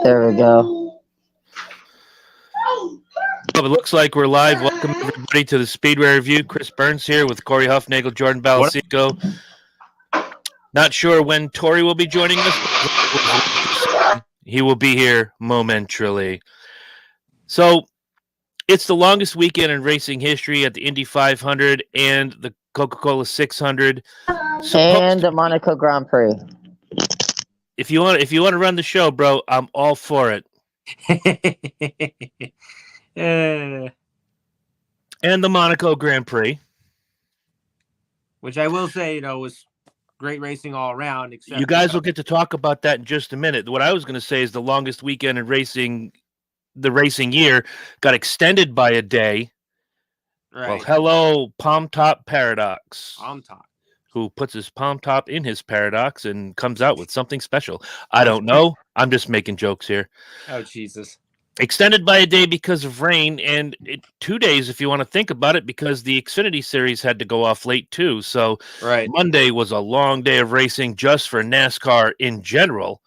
There we go. Well, it looks like we're live. Welcome everybody to the Speedway Review. Chris Burns here with Corey Huffnagel, Jordan Balasico. Not sure when Tori will be joining us, but he will be here momentarily. So it's the longest weekend in racing history at the Indy 500 and the Coca-Cola 600. And the Monaco Grand Prix. If you want to run the show, bro, I'm all for it. And the Monaco Grand Prix, which I will say, was great racing all around. Except you guys will get to talk about that in just a minute. What I was going to say is the longest weekend in racing, the racing year, got extended by a day. Right. Well, hello, Palm Top Paradox. Palm Top. Who puts his palm top in his paradox and comes out with something special. I don't know. I'm just making jokes here. Oh, Jesus. Extended by a day because of rain, and 2 days if you want to think about it, because the Xfinity Series had to go off late too. So Monday was a long day of racing just for NASCAR in general.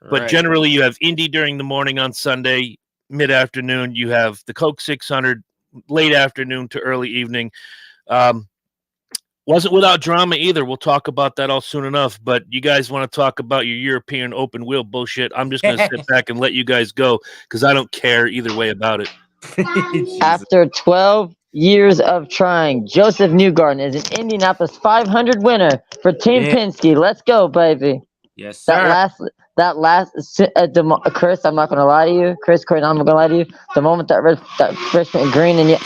But generally you have Indy during the morning on Sunday, mid-afternoon. You have the Coke 600, late afternoon to early evening. Wasn't without drama either. We'll talk about that all soon enough. But you guys want to talk about your European open wheel bullshit? I'm just going to sit back and let you guys go because I don't care either way about it. After 12 years of trying, Joseph Newgarden is an Indianapolis 500 winner for Team Penske. Let's go, baby. Yes, sir. Chris, I'm not going to lie to you. Chris, I'm not going to lie to you. The moment that first went green and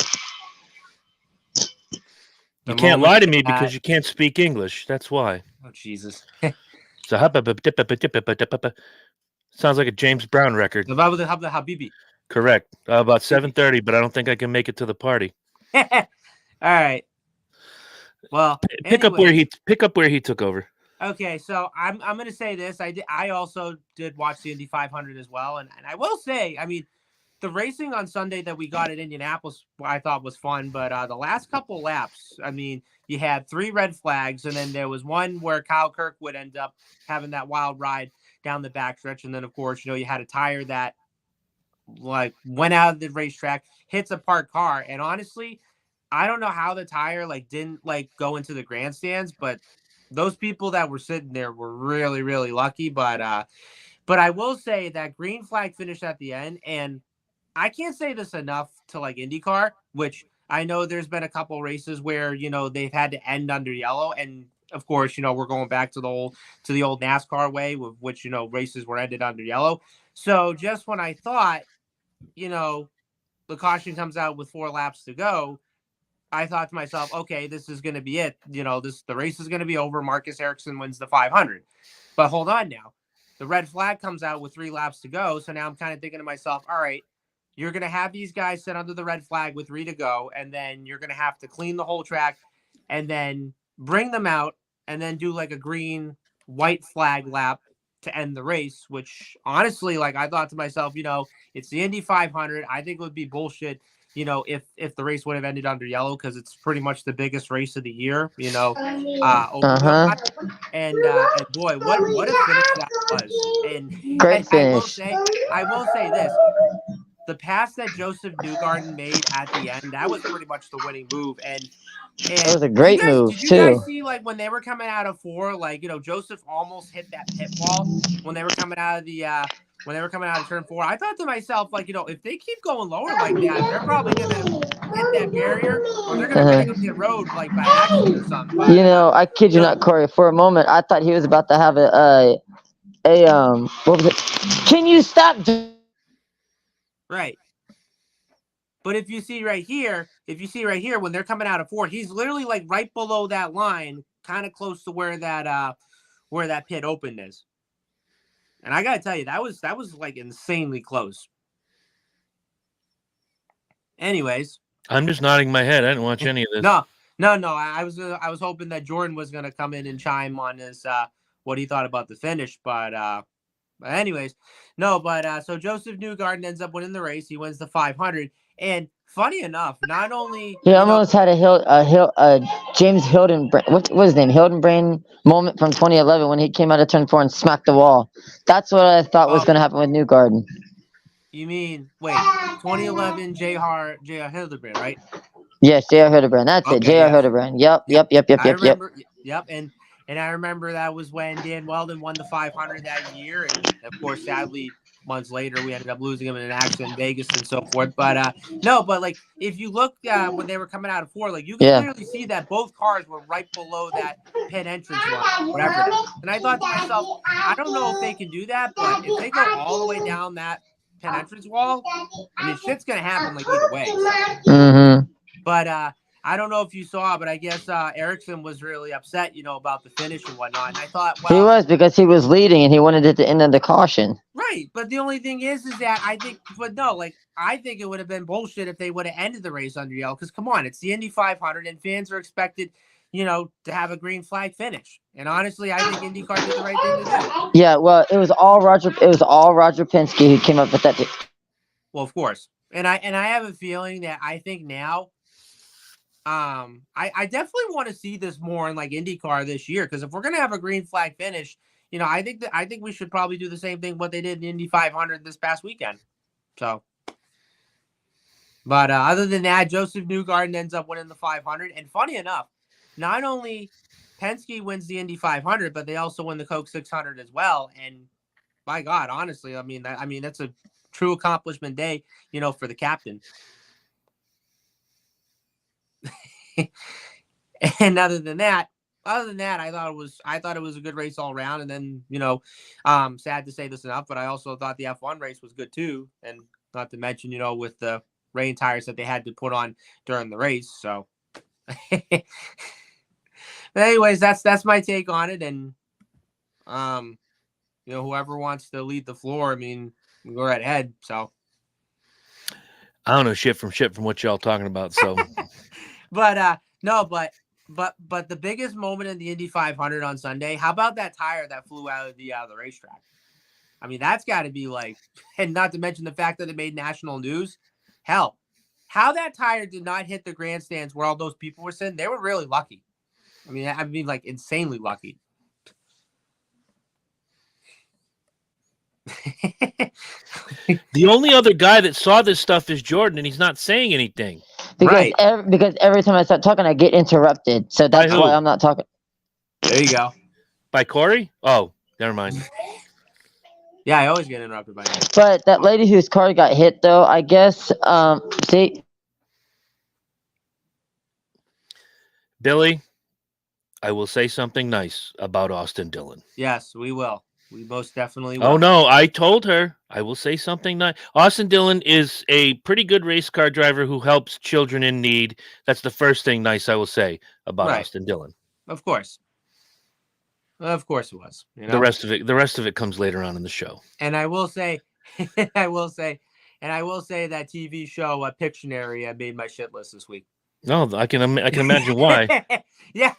you can't lie to me because you can't speak English. That's why. Oh, Jesus. So, sounds like a James Brown record. The Habibi. Correct. About 7:30, but I don't think I can make it to the party. All right. Well, pick up where he took over. Okay, so I'm going to say this. I also did watch the Indy 500 as well, and I will say, I mean, the racing on Sunday that we got at Indianapolis, I thought was fun, but the last couple laps, I mean, you had 3 red flags, and then there was one where Kyle Kirkwood ended up having that wild ride down the backstretch, and then, of course, you had a tire that, went out of the racetrack, hits a parked car, and honestly, I don't know how the tire, didn't, go into the grandstands, but those people that were sitting there were really, really lucky, but I will say that green flag finished at the end, and I can't say this enough to IndyCar, which I know there's been a couple races where, they've had to end under yellow. And of course, we're going back to the old NASCAR way with which, races were ended under yellow. So just when I thought, the caution comes out with 4 laps to go, I thought to myself, okay, this is going to be it. The race is going to be over. Marcus Ericsson wins the 500. But hold on now. The red flag comes out with 3 laps to go. So now I'm kind of thinking to myself, all right, you're going to have these guys sit under the red flag with 3 to go, and then you're going to have to clean the whole track and then bring them out and then do a green, white flag lap to end the race, which honestly, I thought to myself, it's the Indy 500. I think it would be bullshit, if the race would have ended under yellow because it's pretty much the biggest race of the year, and boy, what a finish that was. And great finish. I will say this. The pass that Joseph Newgarden made at the end, that was pretty much the winning move. And it was a great move, too. Did you guys see, when they were coming out of 4, Joseph almost hit that pit wall when they were coming out of turn 4? I thought to myself, if they keep going lower like that, they're probably going to hit that barrier or they're going to make a pit road, by accident or something. But, I kid you not, Corey. For a moment, I thought he was about to have what was it? Can you stop? Right. But if you see right here, when they're coming out of 4, he's literally right below that line, kind of close to where that pit open is. And I gotta tell you, that was insanely close. Anyways, I'm just nodding my head. I didn't watch any of this. No. I was hoping that Jordan was gonna come in and chime on his what he thought about the finish, but anyways, no. But so Joseph Newgarden ends up winning the race. He wins the 500. And funny enough, not only He almost had a James Hildenbrand. What was his name? Hildenbrand moment from 2011 when he came out of turn 4 and smacked the wall. That's what I thought was oh, going to happen with Newgarden. you mean wait, 2011 J.R. Hildebrand, right? Yes, J.R. Hildebrand. That's it. Okay, J.R. yes. Hildebrand. Yep. I remember. Yep, and I remember that was when Dan Weldon won the 500 that year, and of course, sadly, months later, we ended up losing him in an accident in Vegas and so forth. But no, but like if you look when they were coming out of 4, like you can Yeah. clearly see that both cars were right below that pit entrance line, whatever it is. And I thought to myself, I don't know if they can do that, but if they go all the way down that pit entrance wall, I mean, shit's gonna happen like either way. So. Mm-hmm. But I don't know if you saw, but I guess Erickson was really upset, about the finish and whatnot. And I thought, well, He was, because he was leading and he wanted it to end in the caution. right. But the only thing is that I think, but no, like I think it would have been bullshit if they would have ended the race under yellow. Because come on, it's the Indy 500, and fans are expected, to have a green flag finish. And honestly, I think IndyCar did the right thing to do. Yeah, well, it was all Roger Penske who came up with that. Well, of course, and I have a feeling that I think now. I definitely want to see this more in like IndyCar this year, because if we're gonna have a green flag finish, I think we should probably do the same thing what they did in the Indy 500 this past weekend. So, but other than that, Joseph Newgarden ends up winning the 500, and funny enough, not only Penske wins the Indy 500, but they also win the Coke 600 as well. And my God, honestly, I mean that's a true accomplishment day, for the captain. And other than that, I thought it was a good race all around. And then, sad to say this enough, but I also thought the F1 race was good too. And not to mention, with the rain tires that they had to put on during the race. So, but anyways, that's my take on it. And whoever wants to lead the floor, I mean, go right ahead. So, I don't know shit from what y'all talking about. So, but no, but the biggest moment in the Indy 500 on Sunday, how about that tire that flew out of the racetrack? I mean, that's got to be like, and not to mention the fact that it made national news. Hell, how that tire did not hit the grandstands where all those people were sitting, they were really lucky. I mean, like insanely lucky. The only other guy that saw this stuff is Jordan, and he's not saying anything. Because every time I start talking, I get interrupted. So that's why I'm not talking. There you go. By Corey? Oh, never mind. Yeah, I always get interrupted by him. But that lady whose car got hit, though, I guess, see. Billy, I will say something nice about Austin Dillon. Yes, we will. We most definitely will. Oh, no, I told her I will say something nice. Austin Dillon is a pretty good race car driver who helps children in need. That's the first thing nice I will say about Austin Dillon. Of course. Of course it was. The rest of it comes later on in the show. And I will say, that TV show Pictionary made my shit list this week. No, I can imagine why. Yeah,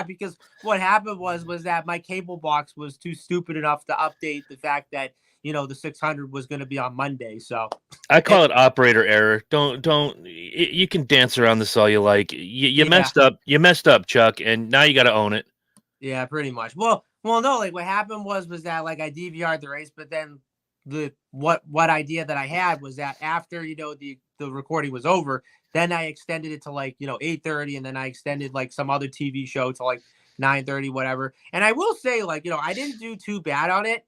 because what happened was that my cable box was too stupid enough to update the fact that the 600 was going to be on Monday. So I call it operator error. Don't you can dance around this all you like. You messed up. You messed up, Chuck, and now you got to own it. Yeah, pretty much. Well, no. Like what happened was that like I DVR'd the race, but then what idea that I had was that after the recording was over, then I extended it to like 8:30, and then I extended like some other TV show to like 9:30, whatever. And I will say, like, I didn't do too bad on it,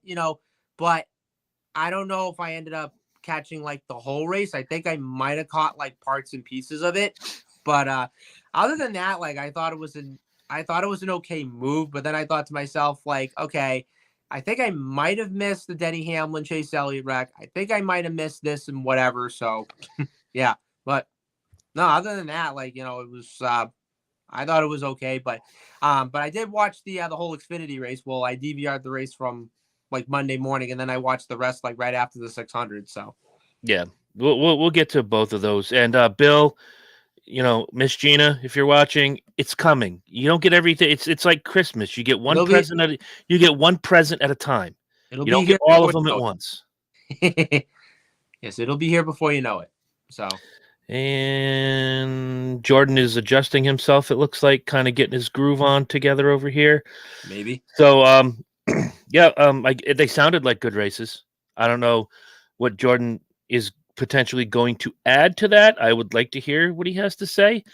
but I don't know if I ended up catching like the whole race. I think I might have caught like parts and pieces of it, but other than that, like I thought it was an okay move. But then I thought to myself, like, okay, I think I might have missed the Denny Hamlin Chase Elliott wreck. I think I might have missed this and whatever. So yeah, but no, other than that, like, it was, I thought it was okay, but I did watch the whole Xfinity race. Well, I DVR'd the race from like Monday morning, and then I watched the rest like right after the 600. So yeah, we'll get to both of those. And Bill, Miss Gina, if you're watching, it's coming. You don't get everything. It's like Christmas. You get one present at a time. You don't get all of them at once. Yes, it'll be here before you know it. So And Jordan is adjusting himself, it looks like, kind of getting his groove on together over here. Maybe. So, yeah, they sounded like good races. I don't know what Jordan is potentially going to add to that. I would like to hear what he has to say.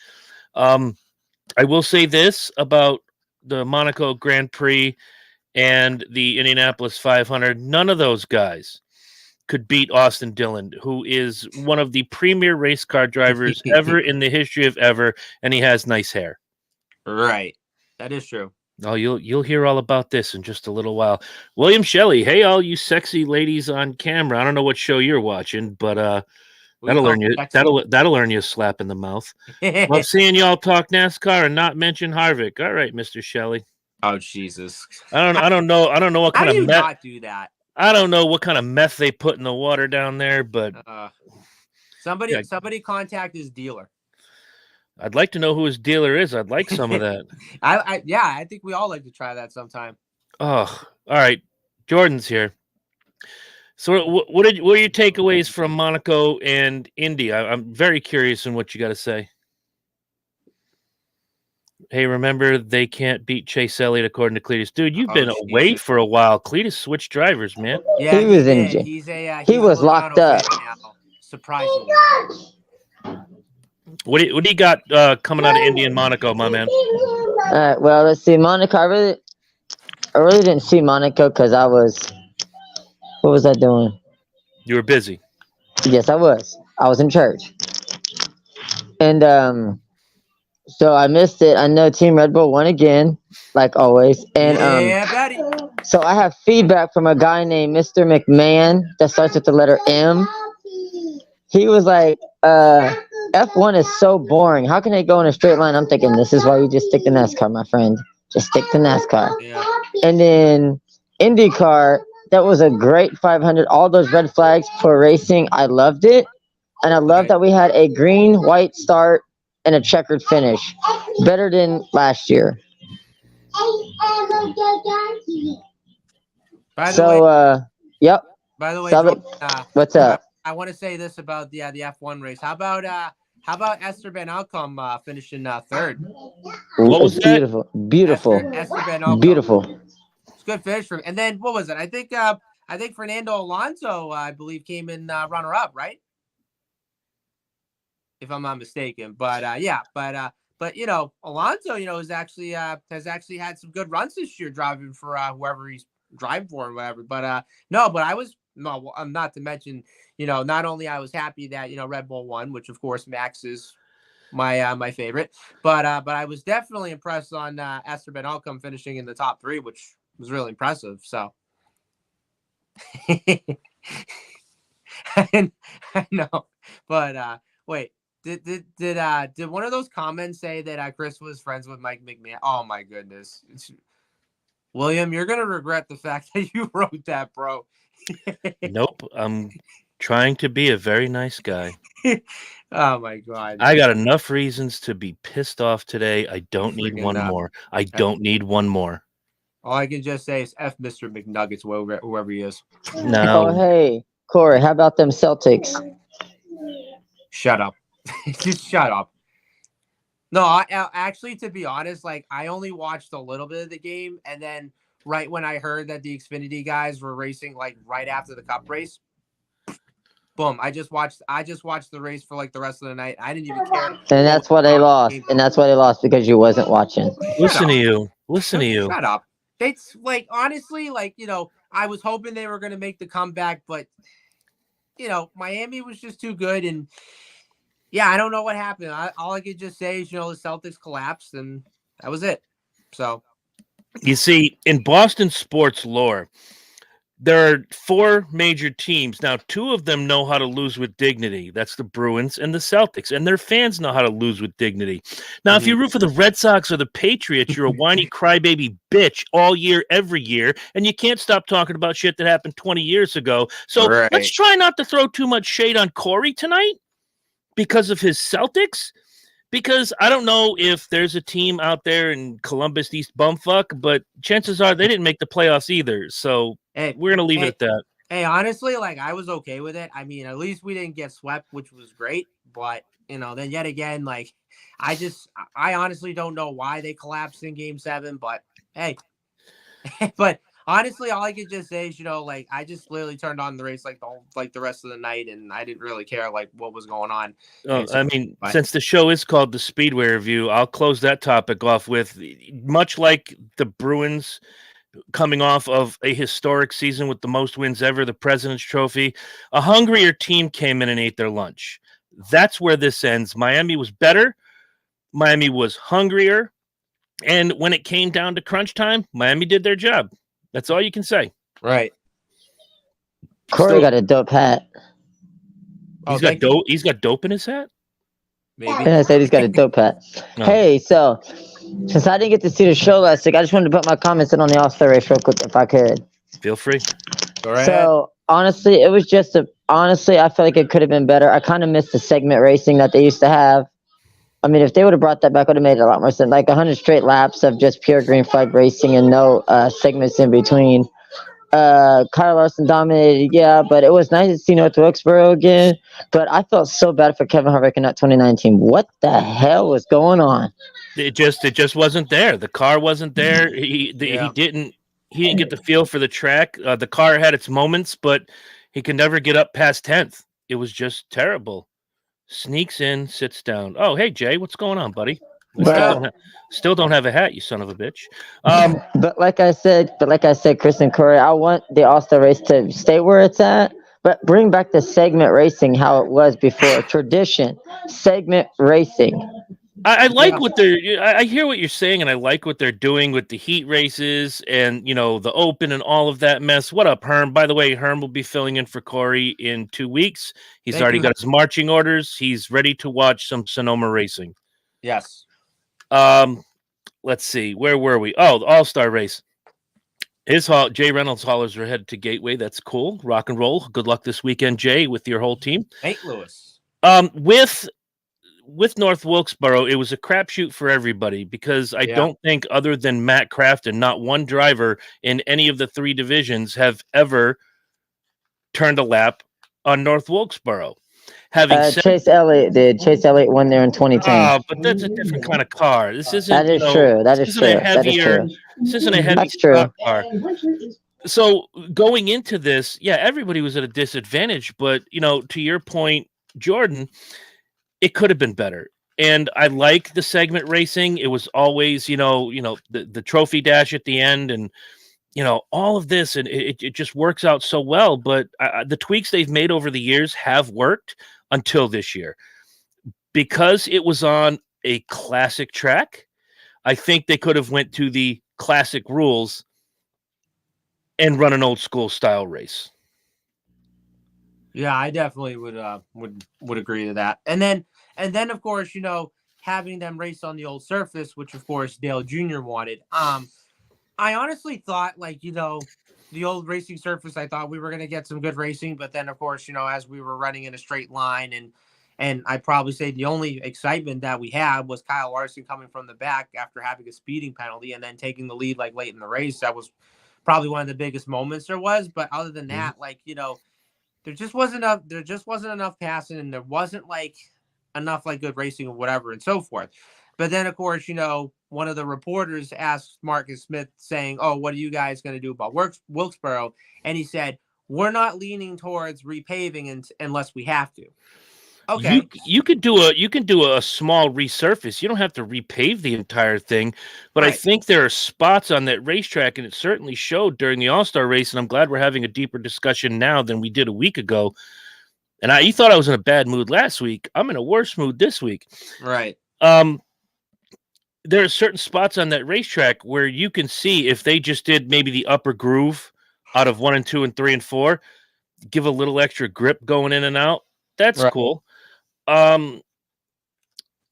I will say this about the Monaco Grand Prix and the Indianapolis 500. None of those guys could beat Austin Dillon, who is one of the premier race car drivers ever in the history of ever, and he has nice hair. Right. That is true. Oh, you'll hear all about this in just a little while. William Shelley, hey, all you sexy ladies on camera. I don't know what show you're watching, but that'll earn you a slap in the mouth. Love seeing y'all talk NASCAR and not mention Harvick. All right, Mr. Shelley. Oh Jesus! I don't know what kind How do you of meth. not do that? I don't know what kind of meth they put in the water down there, but somebody contact his dealer. I'd like to know who his dealer is. I'd like some of that. I think we all like to try that sometime. Oh, all right. Jordan's here. So what are your takeaways from Monaco and Indy? I'm very curious in what you got to say. Hey, remember, they can't beat Chase Elliott according to Cletus. Dude, you've been away for a while. Cletus switched drivers, man. Yeah, he was in jail. He was locked up. Surprisingly. What do you got coming out of Indy and Monaco, my man? All right, well, let's see. Monaco, I really didn't see Monaco because what was I doing? You were busy. Yes, I was. I was in church. And so I missed it. I know Team Red Bull won again, like always. And yeah, buddy. So I have feedback from a guy named Mr. McMahon that starts with the letter M. He was like, F1 is so boring. How can they go in a straight line? I'm thinking, this is why you just stick to NASCAR, my friend. Just stick to NASCAR. Yeah. And then IndyCar, that was a great 500. All those red flags for racing, I loved it. And I love that we had a green, white start and a checkered finish. Better than last year. Yep. By the way, what's up? I want to say this about the F1 race. How about Esteban Ocon finishing third? What was beautiful, that? Beautiful, Esteban Ocon. Beautiful. It's a good finish for him. And then what was it? I think Fernando Alonso, I believe, came in runner up, right? If I'm not mistaken. But Alonso, has actually had some good runs this year driving for whoever he's driving for and whatever. But not to mention, not only I was happy that Red Bull won, which of course Max is my favorite, but I was definitely impressed on Esteban Ocon finishing in the top 3, which was really impressive. So I know, but wait. Did one of those comments say that Chris was friends with Mike McMahon? Oh my goodness, William, you're gonna regret the fact that you wrote that, bro. Nope, I'm trying to be a very nice guy. Oh my god, I got enough reasons to be pissed off today. I don't need one more. I don't need one more. All I can just say is F Mr. McNuggets, whoever he is. No. Oh hey, Corey, how about them Celtics? Shut up. Just shut up. No, I actually, to be honest, like I only watched a little bit of the game, and then right when I heard that the Xfinity guys were racing, like right after the Cup race, boom! I just watched the race for like the rest of the night. I didn't even care. And that's why they lost. And that's why they lost, because you wasn't watching. Listen to you. Shut up. It's like, honestly, like, I was hoping they were going to make the comeback, but Miami was just too good. And yeah, I don't know what happened. All I could just say is, the Celtics collapsed, and that was it. So, you see, in Boston sports lore, there are 4 major teams. Now, 2 of them know how to lose with dignity. That's the Bruins and the Celtics, and their fans know how to lose with dignity. Now, if you root for the Red Sox or the Patriots, you're a whiny crybaby bitch all year, every year, and you can't stop talking about shit that happened 20 years ago. So let's try not to throw too much shade on Corey tonight because of his Celtics, because I don't know if there's a team out there in Columbus, East Bumfuck, but chances are they didn't make the playoffs either. So we're going to leave it at that. Hey, honestly, like I was okay with it. I mean, at least we didn't get swept, which was great. but then yet again, like I honestly don't know why they collapsed in Game 7, but hey, but honestly, all I could just say is, like I just literally turned on the race like the rest of the night, and I didn't really care like what was going on. I mean, since the show is called the Speedway Review, I'll close that topic off with, much like the Bruins coming off of a historic season with the most wins ever, the President's Trophy, a hungrier team came in and ate their lunch. That's where this ends. Miami was better. Miami was hungrier. And when it came down to crunch time, Miami did their job. That's all you can say. Right. Corey got a dope hat. He's got dope. He's got dope in his hat. Maybe. I said he's got a dope hat. No. Hey, so since I didn't get to see the show last week, I just wanted to put my comments in on the All-Star race real quick, if I could. Feel free. Go right So honestly, it was just honestly, I feel like it could have been better. I kind of missed the segment racing that they used to have. I mean, if they would have brought that back, would have made it a lot more sense. Like 100 straight laps of just pure green flag racing and no segments in between. Kyle Larson dominated, yeah, but it was nice to see North Wilkesboro again. But I felt so bad for Kevin Harvick in that 2019. What the hell was going on? It just wasn't there. The car wasn't there. He didn't get the feel for the track. The car had its moments, but he could never get up past 10th. It was just terrible. Sneaks in, sits down. Oh, hey Jay, what's going on, buddy? Still don't have a hat, you son of a bitch. But like I said, Chris and Corey, I want the All-Star race to stay where it's at, but bring back the segment racing how it was before. Tradition, segment racing. I like what they're. I hear what you're saying, and I like what they're doing with the heat races and the Open and all of that mess. What up, Herm? By the way, Herm will be filling in for Corey in 2 weeks. He's already got his marching orders. He's ready to watch some Sonoma racing. Yes. Let's see. Where were we? Oh, the All-Star race. Jay Reynolds haulers are headed to Gateway. That's cool. Rock and roll. Good luck this weekend, Jay, with your whole team. St. Louis. With North Wilkesboro, it was a crapshoot for everybody because I don't think, other than Matt Crafton, not one driver in any of the 3 divisions have ever turned a lap on North Wilkesboro. Chase Elliott did. Chase Elliott won there in 2010. But that's a different kind of car. This isn't. That is true. That is true. This isn't a heavy stock car. So going into this, everybody was at a disadvantage. But to your point, Jordan, it could have been better. And I like the segment racing. It was always, the trophy dash at the end and, all of this. And it just works out so well. But the tweaks they've made over the years have worked until this year. Because it was on a classic track, I think they could have went to the classic rules and run an old school style race. Yeah, I definitely would agree to that. And then of course, having them race on the old surface, which of course Dale Jr. wanted. I honestly thought the old racing surface, I thought we were going to get some good racing, but then of course, as we were running in a straight line and I'd probably say the only excitement that we had was Kyle Larson coming from the back after having a speeding penalty and then taking the lead like late in the race. That was probably one of the biggest moments there was. But other than that, there just wasn't enough passing, and there wasn't enough good racing or whatever and so forth. But then of course, one of the reporters asked Marcus Smith saying, "Oh, what are you guys going to do about Wilkesboro?" And he said, "We're not leaning towards repaving unless we have to." Okay. You can do a small resurface. You don't have to repave the entire thing, but right. I think there are spots on that racetrack, and it certainly showed during the All-Star race. And I'm glad we're having a deeper discussion now than we did a week ago. And you thought I was in a bad mood last week. I'm in a worse mood this week. Right. There are certain spots on that racetrack where you can see if they just did maybe the upper groove out of 1 and 2 and 3 and 4, give a little extra grip going in and out. That's right. Cool. Wow,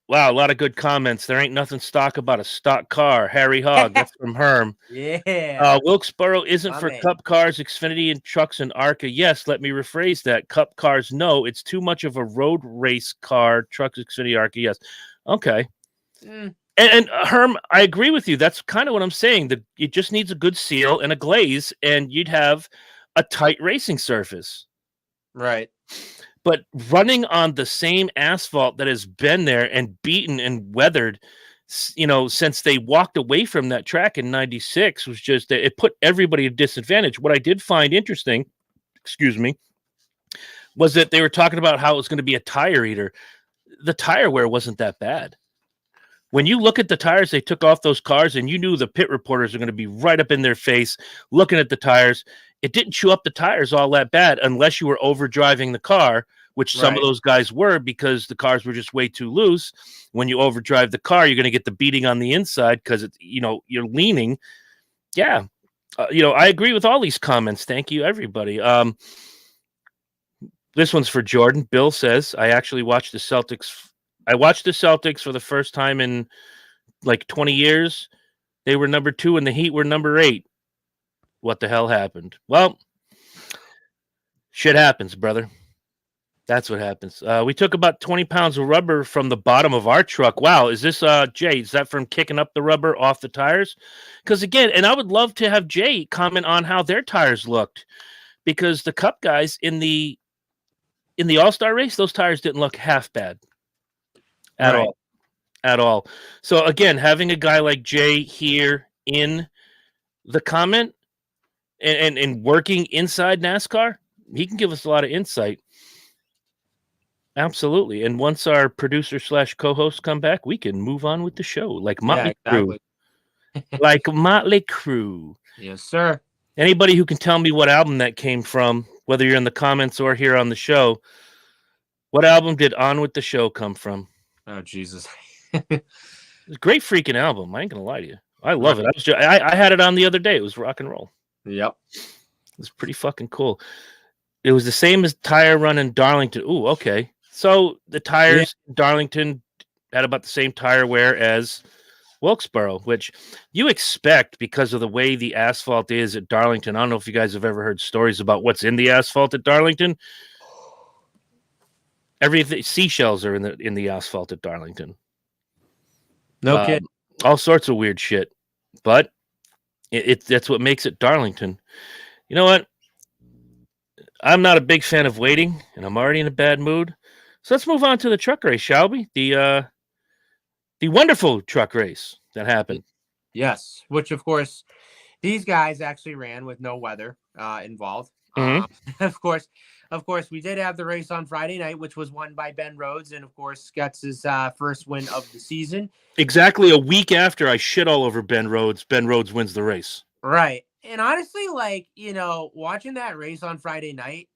a lot of good comments. There ain't nothing stock about a stock car. Harry Hogg, that's from Herm. Yeah. Wilkesboro isn't for Cup cars, Xfinity, and trucks and ARCA. Yes, let me rephrase that. Cup cars, no. It's too much of a road race car. Trucks, Xfinity, ARCA, yes. Okay. And Herm, I agree with you. That's kind of what I'm saying. That it just needs a good seal and a glaze, and you'd have a tight racing surface. Right. but running on the same asphalt that has been there and beaten and weathered, since they walked away from that track in 96 was just, it put everybody at a disadvantage. What I did find interesting, excuse me, was that they were talking about how it was going to be a tire eater. The tire wear wasn't that bad. When you look at the tires they took off those cars, and you knew the pit reporters are going to be right up in their face looking at the tires, it didn't chew up the tires all that bad unless you were overdriving the car, which some of those guys were, because the cars were just way too loose. When you overdrive the car, you're going to get the beating on the inside because it's, you're leaning. Yeah. I agree with all these comments. Thank you, everybody. This one's for Jordan. Bill says, I actually watched the Celtics. I watched the Celtics for the first time in like 20 years. They were number 2 and the Heat were number 8. What the hell happened? Well, shit happens, brother. That's what happens. We took about 20 pounds of rubber from the bottom of our truck. Wow. Is this, Jay, is that from kicking up the rubber off the tires? Because again, and I would love to have Jay comment on how their tires looked, because the Cup guys in the All-Star race, those tires didn't look half bad at all. So again, having a guy like Jay here in the comment and working inside NASCAR, he can give us a lot of insight. Absolutely. And once our producer / co-host come back, we can move on with the show like Motley Crue. Like Motley Crue. Yes, sir. Anybody who can tell me what album that came from, whether you're in the comments or here on the show, what album did On With the Show come from? Oh, Jesus. It's a great freaking album. I ain't going to lie to you. I love it. I had it on the other day. It was rock and roll. Yep. It was pretty fucking cool. It was the same as Tire Run in Darlington. Ooh, okay. So the tires in Darlington had about the same tire wear as Wilkesboro, which you expect because of the way the asphalt is at Darlington. I don't know if you guys have ever heard stories about what's in the asphalt at Darlington. Everything, seashells are in the asphalt at Darlington. No kid. All sorts of weird shit, but that's what makes it Darlington. You know what? I'm not a big fan of waiting, and I'm already in a bad mood. So let's move on to the truck race, shall we? The wonderful truck race that happened. Yes, which of course these guys actually ran with no weather involved. Mm-hmm. Of course, we did have the race on Friday night, which was won by Ben Rhodes, and of course gets his first win of the season. Exactly a week after I shit all over Ben Rhodes wins the race. Right. And honestly, watching that race on Friday night,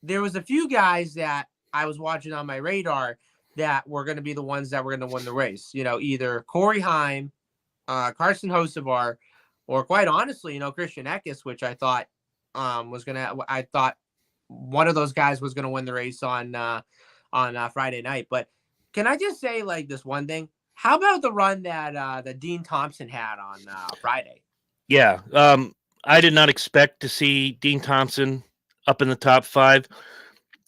there was a few guys that I was watching on my radar that were going to be the ones that were going to win the race. Either Corey Heim, Carson Hocevar, or quite honestly, Christian Eckes, which I thought I thought one of those guys was going to win the race on Friday night. But can I just say this one thing? How about the run that Dean Thompson had on Friday? Yeah. I did not expect to see Dean Thompson up in the top 5,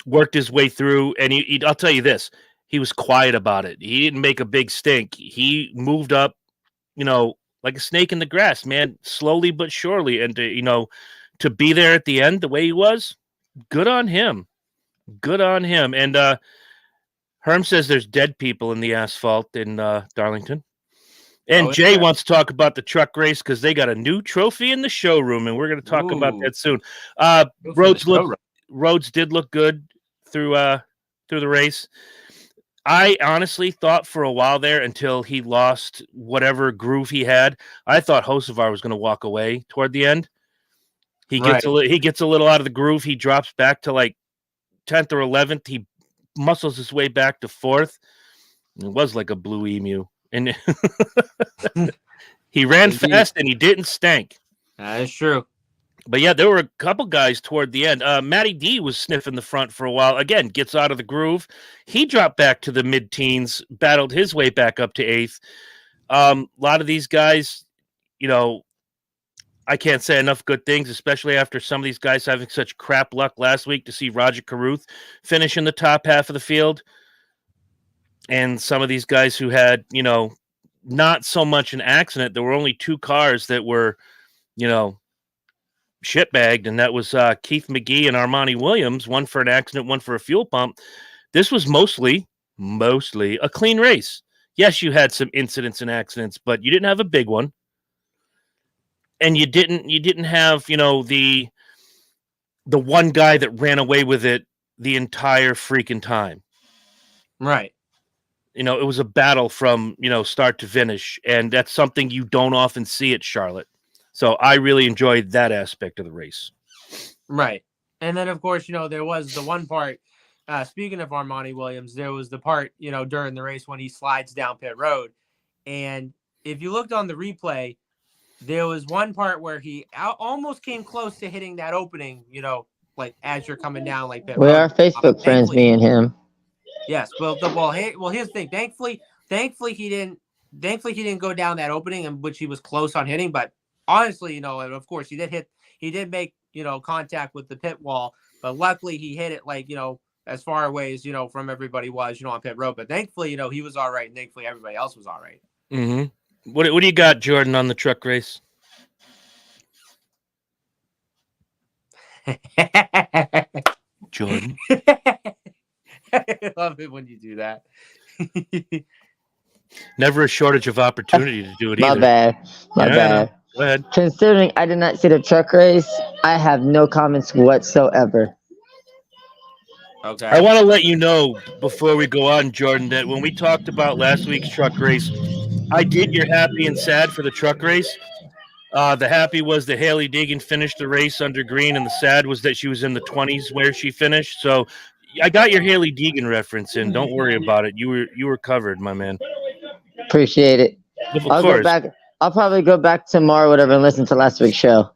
worked his way through. And I'll tell you this, he was quiet about it. He didn't make a big stink. He moved up, like a snake in the grass, man, slowly but surely. And to be there at the end the way he was, good on him. Good on him. And Herm says there's dead people in the asphalt in Darlington. And Jay wants to talk about the truck race because they got a new trophy in the showroom, and we're going to talk about that soon. Rhodes did look good through the race. I honestly thought for a while there, until he lost whatever groove he had, I thought Hocevar was going to walk away toward the end. He gets a little out of the groove. He drops back to like 10th or 11th. He muscles his way back to 4th. It was like a blue emu. And he ran fast and he didn't stank. That is true. But yeah, there were a couple guys toward the end. Matty D was sniffing the front for a while. Again, gets out of the groove. He dropped back to the mid-teens, battled his way back up to 8th. A lot of these guys, I can't say enough good things, especially after some of these guys having such crap luck last week, to see Roger Carruth finish in the top half of the field. And some of these guys who had, not so much an accident. There were only 2 cars that were, shitbagged, and that was Keith McGee and Armani Williams, one for an accident, one for a fuel pump. This was mostly a clean race. Yes, you had some incidents and accidents, but you didn't have a big one. And you didn't have, the one guy that ran away with it the entire freaking time. Right. It was a battle from, start to finish, and that's something you don't often see at Charlotte. So I really enjoyed that aspect of the race. Right. And then, of course, there was the one part, speaking of Armani Williams, there was the part, during the race when he slides down pit road. And if you looked on the replay, there was one part where he almost came close to hitting that opening, like as you're coming down like pit road. We are Facebook friends, me and him. Yes. Well, here's the thing. Thankfully he didn't go down that opening, in which he was close on hitting. But honestly, and of course he did make, contact with the pit wall, but luckily he hit it like, as far away as, from everybody was, on pit road. But thankfully, he was all right. And thankfully everybody else was all right. Mm-hmm. What do you got, Jordan, on the truck race? Jordan. I love it when you do that. Never a shortage of opportunity to do it either. My bad. Go ahead. Considering I did not see the truck race, I have no comments whatsoever. Okay. I want to let you know before we go on, Jordan, that when we talked about last week's truck race, I did your happy and sad for the truck race. The happy was that Haley Deegan finished the race under green, and the sad was that she was in the 20s where she finished. So I got your Haley Deegan reference in. Don't worry about it. You were covered, my man. Appreciate it. I'll probably go back tomorrow, whatever, and listen to last week's show.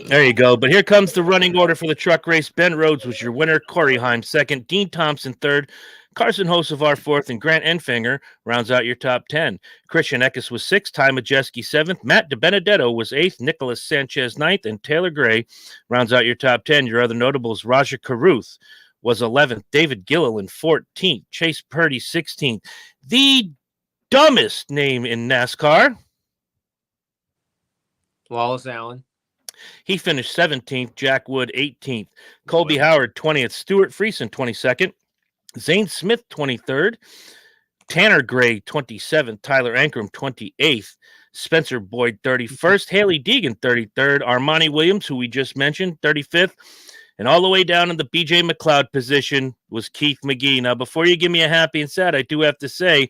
There you go. But here comes the running order for the truck race. Ben Rhodes was your winner. Corey Heim second. Dean Thompson third. Carson Hocevar fourth, and Grant Enfinger rounds out your top 10. Christian Eckes was sixth. Ty Majeski seventh. Matt DiBenedetto was eighth. Nicholas Sanchez ninth, and Taylor Gray rounds out your top 10. Your other notables: Raja Caruth was 11th. David Gilliland 14th. Chase Purdy 16th. The dumbest name in NASCAR, Wallace Allen. He finished 17th. Jack Wood 18th. Colby Howard 20th. Stuart Friesen 22nd. Zane Smith 23rd. Tanner Gray 27th. Tyler Ankrum 28th. Spencer Boyd 31st. Haley Deegan 33rd. Armani Williams, who we just mentioned, 35th. And all the way down in the BJ McLeod position was Keith McGee. Now, before you give me a happy and sad, I do have to say,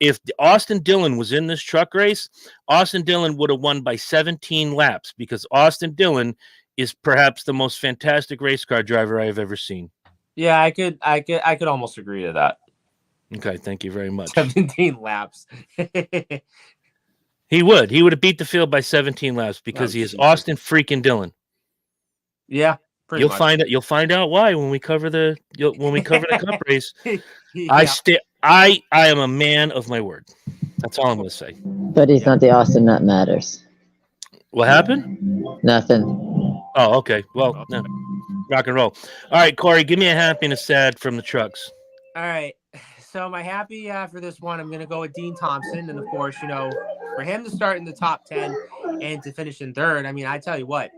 if Austin Dillon was in this truck race, Austin Dillon would have won by 17 laps, because Austin Dillon is perhaps the most fantastic race car driver I have ever seen. Yeah, I could almost agree to that. Okay, thank you very much. 17 laps. He would have beat the field by 17 laps because he is Austin freaking Dillon. Yeah. You'll find out why when we cover the cup race. Yeah. I am a man of my word. That's all I'm going to say. But he's not the Austin that matters. What happened? Nothing. Oh, okay. Well, no. Rock and roll. All right, Corey, give me a happy and a sad from the trucks. All right. So my happy for this one, I'm going to go with Dean Thompson. And, of course, for him to start in the top 10 and to finish in third, I mean, I tell you what,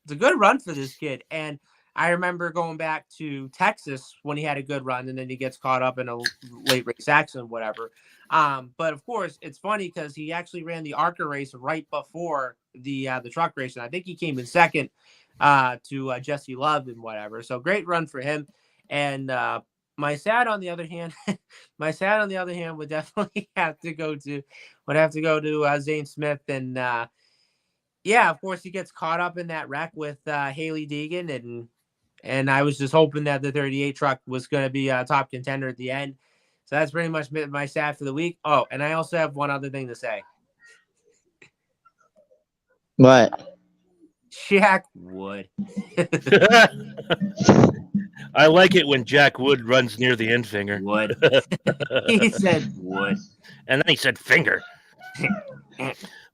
it's a good run for this kid. And I remember going back to Texas when he had a good run, and then he gets caught up in a late race accident, whatever. But, of course, it's funny because he actually ran the ARCA race right before the truck race. And I think he came in second to Jesse Love and whatever. So great run for him. And my sad on the other hand would definitely have to go to Zane Smith. And yeah, of course he gets caught up in that wreck with Haley Deegan, and I was just hoping that the 38 truck was going to be a top contender at the end. So that's pretty much my sad for the week. Oh, and I also have one other thing to say. What? Jack Wood. I like it when Jack Wood runs near the end finger. Wood. He said Wood. And then he said finger.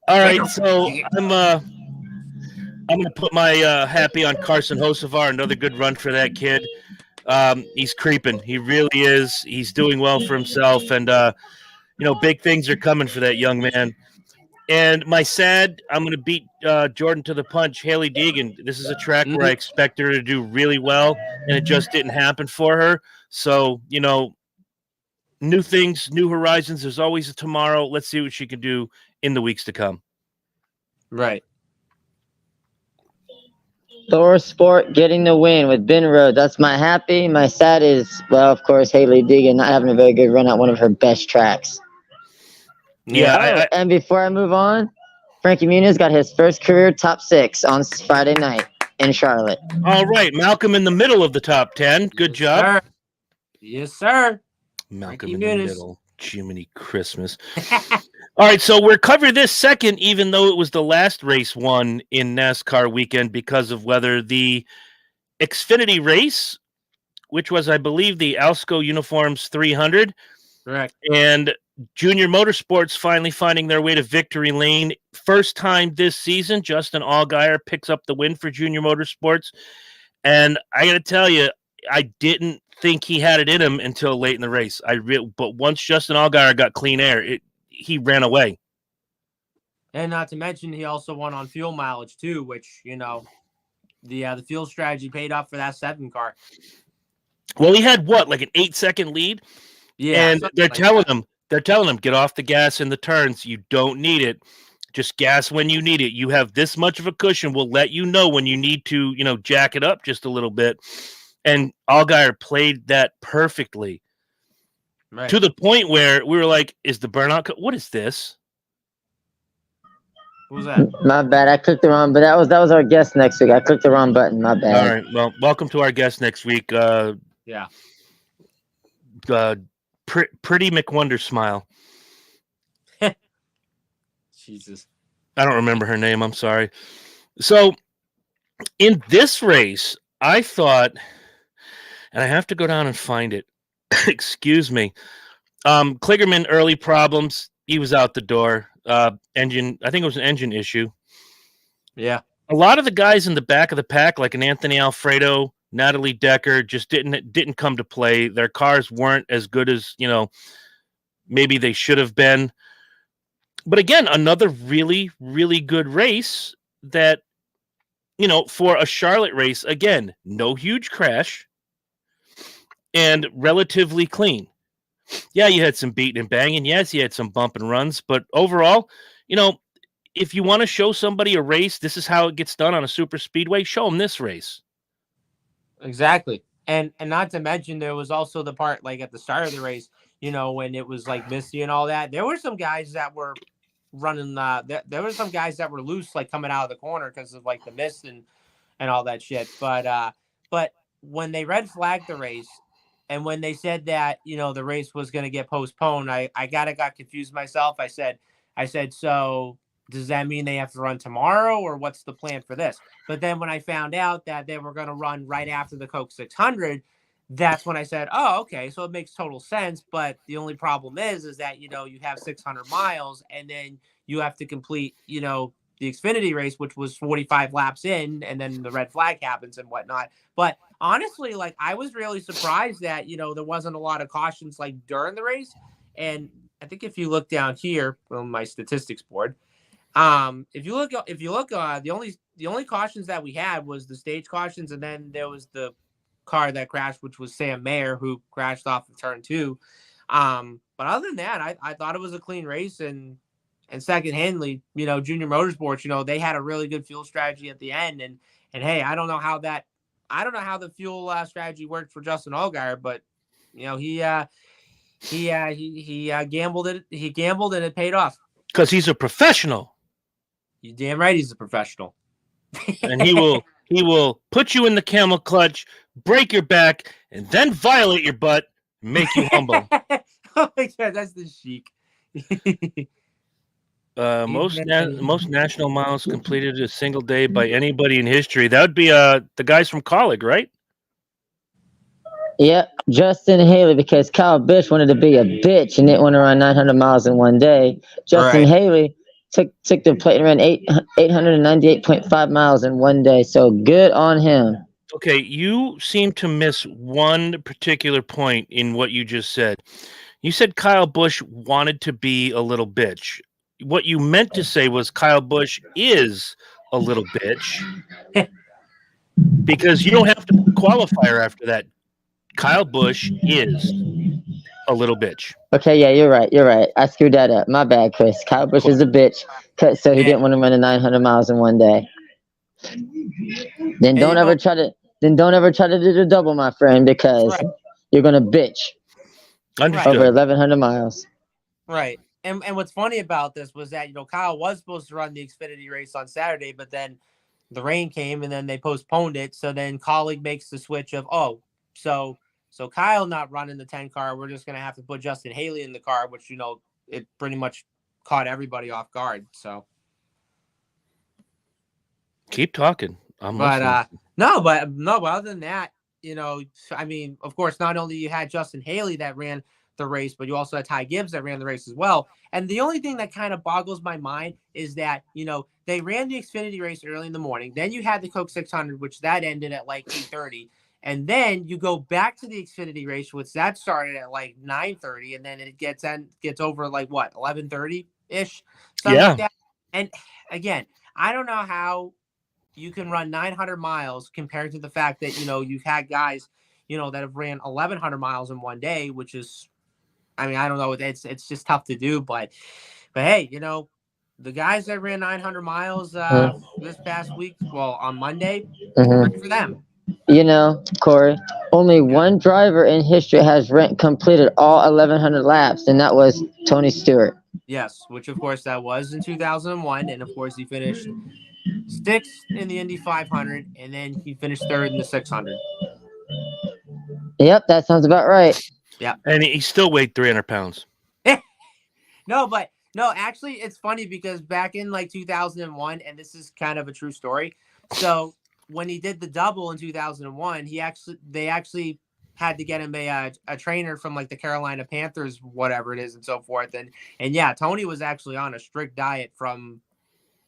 All right, so I'm going to put my happy on Carson Hocevar. Another good run for that kid. He's creeping. He really is. He's doing well for himself. And, big things are coming for that young man. And my sad, I'm going to beat Jordan to the punch, Haley Deegan. This is a track where I expect her to do really well, and it just didn't happen for her. So, new things, new horizons. There's always a tomorrow. Let's see what she can do in the weeks to come. Right. Thor Sport getting the win with Ben Rhodes. That's my happy. My sad is, well, of course, Haley Deegan not having a very good run at one of her best tracks. Yeah. And before I move on, Frankie Muniz got his first career top 6 on Friday night in Charlotte. All right. Malcolm in the middle of the top 10. Good job. Sir. Yes, sir. Malcolm Frankie in Muniz. the middle. Jiminy Christmas. All right, so we're covering this second, even though it was the last race won in NASCAR weekend because of weather. The Xfinity race, which was, I believe, the Alsco Uniforms 300. Correct. And Junior Motorsports finally finding their way to victory lane. First time this season, Justin Allgaier picks up the win for Junior Motorsports. And I got to tell you, I didn't think he had it in him until late in the race. But once Justin Allgaier got clean air, he ran away. And not to mention, he also won on fuel mileage too, which the fuel strategy paid off for that 7 car. Well, he had like an 8-second lead. Yeah, and they're telling him, get off the gas in the turns. You don't need it. Just gas when you need it. You have this much of a cushion. We'll let you know when you need to, jack it up just a little bit. And Allgaier played that perfectly. Right. To the point where we were like, is the burnout? What is this? What was that? My bad. I clicked the wrong, but that was our guest next week. I clicked the wrong button. My bad. All right. Well, welcome to our guest next week. Yeah. Pretty McWonder smile. Jesus. I don't remember her name. I'm sorry. So in this race, I thought, and I have to go down and find it. Excuse me. Kligerman, early problems. He was out the door. Engine. I think it was an engine issue. Yeah. A lot of the guys in the back of the pack, like an Anthony Alfredo, Natalie Decker, just didn't come to play. Their cars weren't as good as, maybe they should have been. But again, another really, really good race that, for a Charlotte race, again, no huge crash and relatively clean. Yeah, you had some beating and banging. Yes, you had some bump and runs. But overall, if you want to show somebody a race, this is how it gets done on a super speedway, show them this race. Exactly. And not to mention, there was also the part, like at the start of the race, when it was like misty and all that, there were some guys that were running, there were some guys that were loose, like coming out of the corner because of like the mist and all that shit. But when they red flagged the race and when they said that, the race was going to get postponed, I got confused myself. I said, so does that mean they have to run tomorrow or what's the plan for this? But then when I found out that they were going to run right after the Coke 600, that's when I said, oh, okay, so it makes total sense. But the only problem is that, you have 600 miles and then you have to complete, the Xfinity race, which was 45 laps in, and then the red flag happens and whatnot. But honestly, like, I was really surprised that, there wasn't a lot of cautions like during the race. And I think if you look down here on my statistics board, if you look, the only cautions that we had was the stage cautions, and then there was the car that crashed, which was Sam Mayer, who crashed off of turn 2. But other than that, I thought it was a clean race, and secondhandly, Junior Motorsports, they had a really good fuel strategy at the end, and hey, I don't know how the fuel strategy worked for Justin Allgaier, but he gambled it. He gambled and it paid off. Because he's a professional. You damn right he's a professional. And he will put you in the camel clutch, break your back, and then violate your butt, and make you humble. Oh my God, that's the chic. Most national miles completed a single day by anybody in history. That would be the guys from Colleague, right? Yep, Justin Haley, because Kyle Busch wanted to be a bitch and didn't want to run 900 miles in one day. Justin Haley took the plate and ran 898.5 miles in one day. So good on him. Okay, you seem to miss one particular point in what you just said. You said Kyle Busch wanted to be a little bitch. what you meant to say was Kyle Busch is a little bitch because you don't have to qualifier after that. Kyle Busch is a little bitch. Okay, yeah, you're right. You're right. I screwed that up. My bad, Chris. Kyle Busch is a bitch, so he didn't want to run the 900 miles in one day. Then don't ever try to. Then don't ever try to do the double, my friend, because you're gonna bitch Understood. over 1,100 miles. Right. And what's funny about this was that, Kyle was supposed to run the Xfinity race on Saturday, but then the rain came and then they postponed it. So then Colleague makes the switch of, so Kyle not running the 10 car. We're just going to have to put Justin Haley in the car, which, it pretty much caught everybody off guard. So keep talking. But other than that, I mean, of course, not only you had Justin Haley that ran the race, but you also had Ty Gibbs that ran the race as well. And the only thing that kind of boggles my mind is that, they ran the Xfinity race early in the morning. Then you had the Coke 600, which that ended at like 8:30. And then you go back to the Xfinity race, which that started at like 9:30. And then it gets over like what, 11:30-ish? Something like that. And again, I don't know how you can run 900 miles compared to the fact that, you've had guys, that have ran 1,100 miles in one day, which is, I mean, I don't know. It's just tough to do, but hey, the guys that ran 900 miles this past week, on Monday, good for them. Corey, only one driver in history has completed all 1,100 laps, and that was Tony Stewart. Yes, which of course that was in 2001, and of course he finished 6th in the Indy 500, and then he finished 3rd in the 600. Yep, that sounds about right. Yeah, and he still weighed 300 pounds. No, actually, it's funny because back in like 2001, and this is kind of a true story. So when he did the double in 2001, they actually had to get him a trainer from like the Carolina Panthers, whatever it is, and so forth. And yeah, Tony was actually on a strict diet from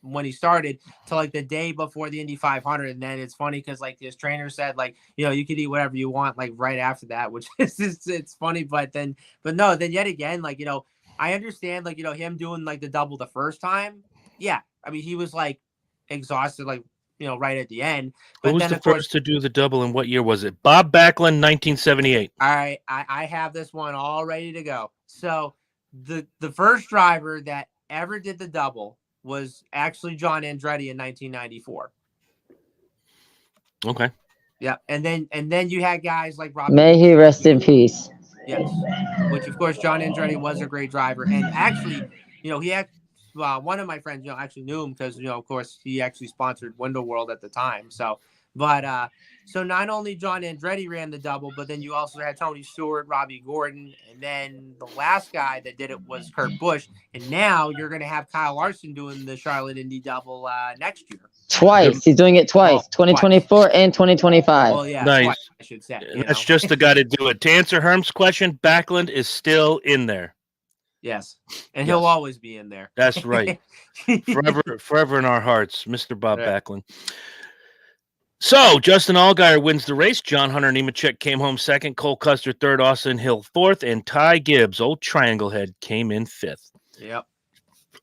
when he started to like the day before the Indy 500. And then it's funny because like his trainer said, like, you could eat whatever you want, like right after that, which is it's funny. But then yet again, like, I understand, like, him doing like the double the first time. Yeah. I mean, he was like exhausted, like, right at the end. But Who was then, the first to do the double and what year was it? Bob Backlund, 1978. All right. I have this one all ready to go. So the first driver that ever did the double was actually John Andretti in 1994. Okay. Yeah. And then you had guys like Rob. May he rest in peace. Yes. Which, of course, John Andretti was a great driver. And actually, he had one of my friends, actually knew him because, of course, he actually sponsored Window World at the time. So, so not only John Andretti ran the double, but then you also had Tony Stewart, Robbie Gordon, and then the last guy that did it was Kurt Busch. And now you're going to have Kyle Larson doing the Charlotte Indy double next year. Twice. He's doing it twice, 2024 and 2025. Well, yeah, nice. twice, I should say. That's just the guy to do it. To answer Herm's question, Backlund is still in there. Yes, and he'll always be in there. That's right. Forever in our hearts, Mr. Bob Backlund. So, Justin Allgaier wins the race. John Hunter Nemechek came home second. Cole Custer third. Austin Hill fourth. And Ty Gibbs, old Triangle Head, came in fifth. Yep.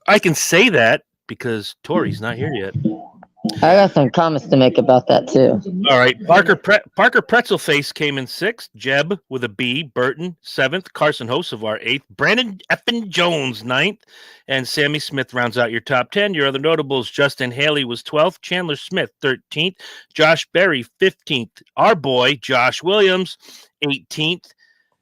I can say that because Tori's not here yet. I got some comments to make about that, too. All right. Parker Pretzelface came in sixth. Jeb with a B. Burton, seventh. Carson Hocevar, eighth. Brandon Effin Jones, ninth. And Sammy Smith rounds out your top 10. Your other notables, Justin Haley was 12th. Chandler Smith, 13th. Josh Berry, 15th. Our boy, Josh Williams, 18th.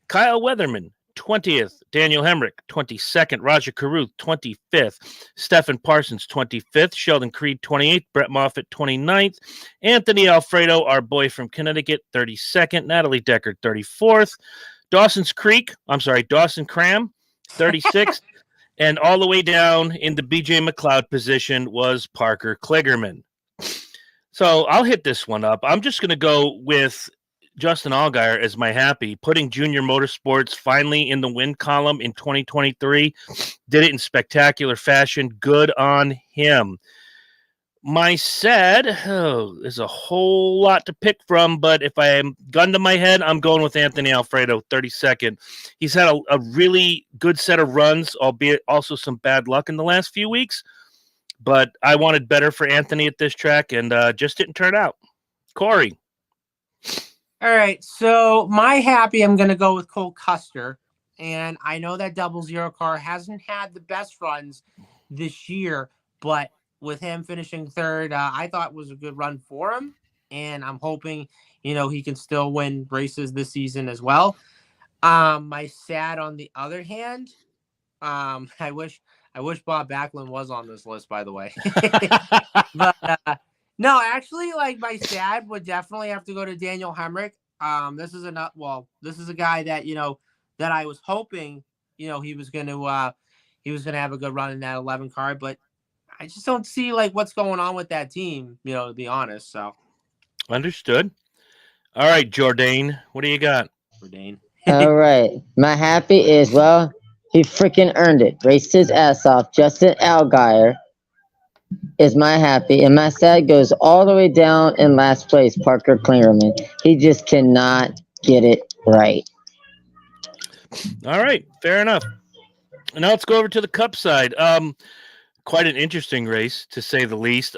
Kyle Weatherman, 20th. Daniel Hemrick, 22nd. Raja Caruth, 25th. Stephen Parsons, 25th. Sheldon Creed, 28th. Brett Moffitt, 29th. Anthony Alfredo, our boy from Connecticut, 32nd. Natalie Deckard, 34th. Dawson Cram, 36th. And all the way down in the BJ McLeod position was Parker Kligerman. So I'll hit this one up. I'm just going to go with Justin Allgaier as my happy, putting Junior Motorsports finally in the win column in 2023. Did it in spectacular fashion. Good on him. My sad, there's a whole lot to pick from, but if I am gun to my head, I'm going with Anthony Alfredo, 32nd. He's had a really good set of runs, albeit also some bad luck in the last few weeks. But I wanted better for Anthony at this track, and just didn't turn out. Corey. All right, so my happy, I'm going to go with Cole Custer. And I know that 00 car hasn't had the best runs this year, but with him finishing third, I thought was a good run for him. And I'm hoping, he can still win races this season as well. My sad on the other hand, I wish Bob Backlund was on this list, by the way. But no, actually, like my sad would definitely have to go to Daniel Hemrick. This is a guy that that I was hoping he was going to have a good run in that 11 car, but I just don't see like what's going on with that team, to be honest. So understood. All right, Jourdain, what do you got? Jourdain. All right, my happy is he freaking earned it. Raced his ass off. Justin Allgaier is my happy, and my sad goes all the way down in last place. Parker Klingerman. He just cannot get it right. All right, fair enough. Now let's go over to the Cup side. Quite an interesting race, to say the least.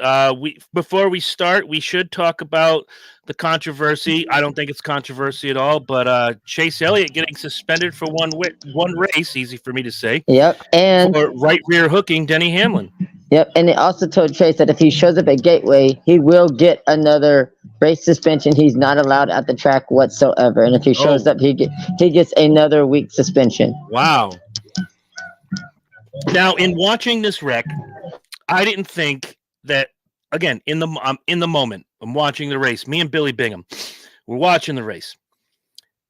Before we start, we should talk about the controversy. I don't think it's controversy at all, but Chase Elliott getting suspended for one race, easy for me to say. Yep, and for right rear hooking Denny Hamlin. Yep, and they also told Chase that if he shows up at Gateway, he will get another race suspension. He's not allowed at the track whatsoever, and if he shows up, he gets another week suspension. Wow. Now, in watching this wreck, I didn't think that. Again, in the moment, I'm watching the race. Me and Billy Bingham, we're watching the race,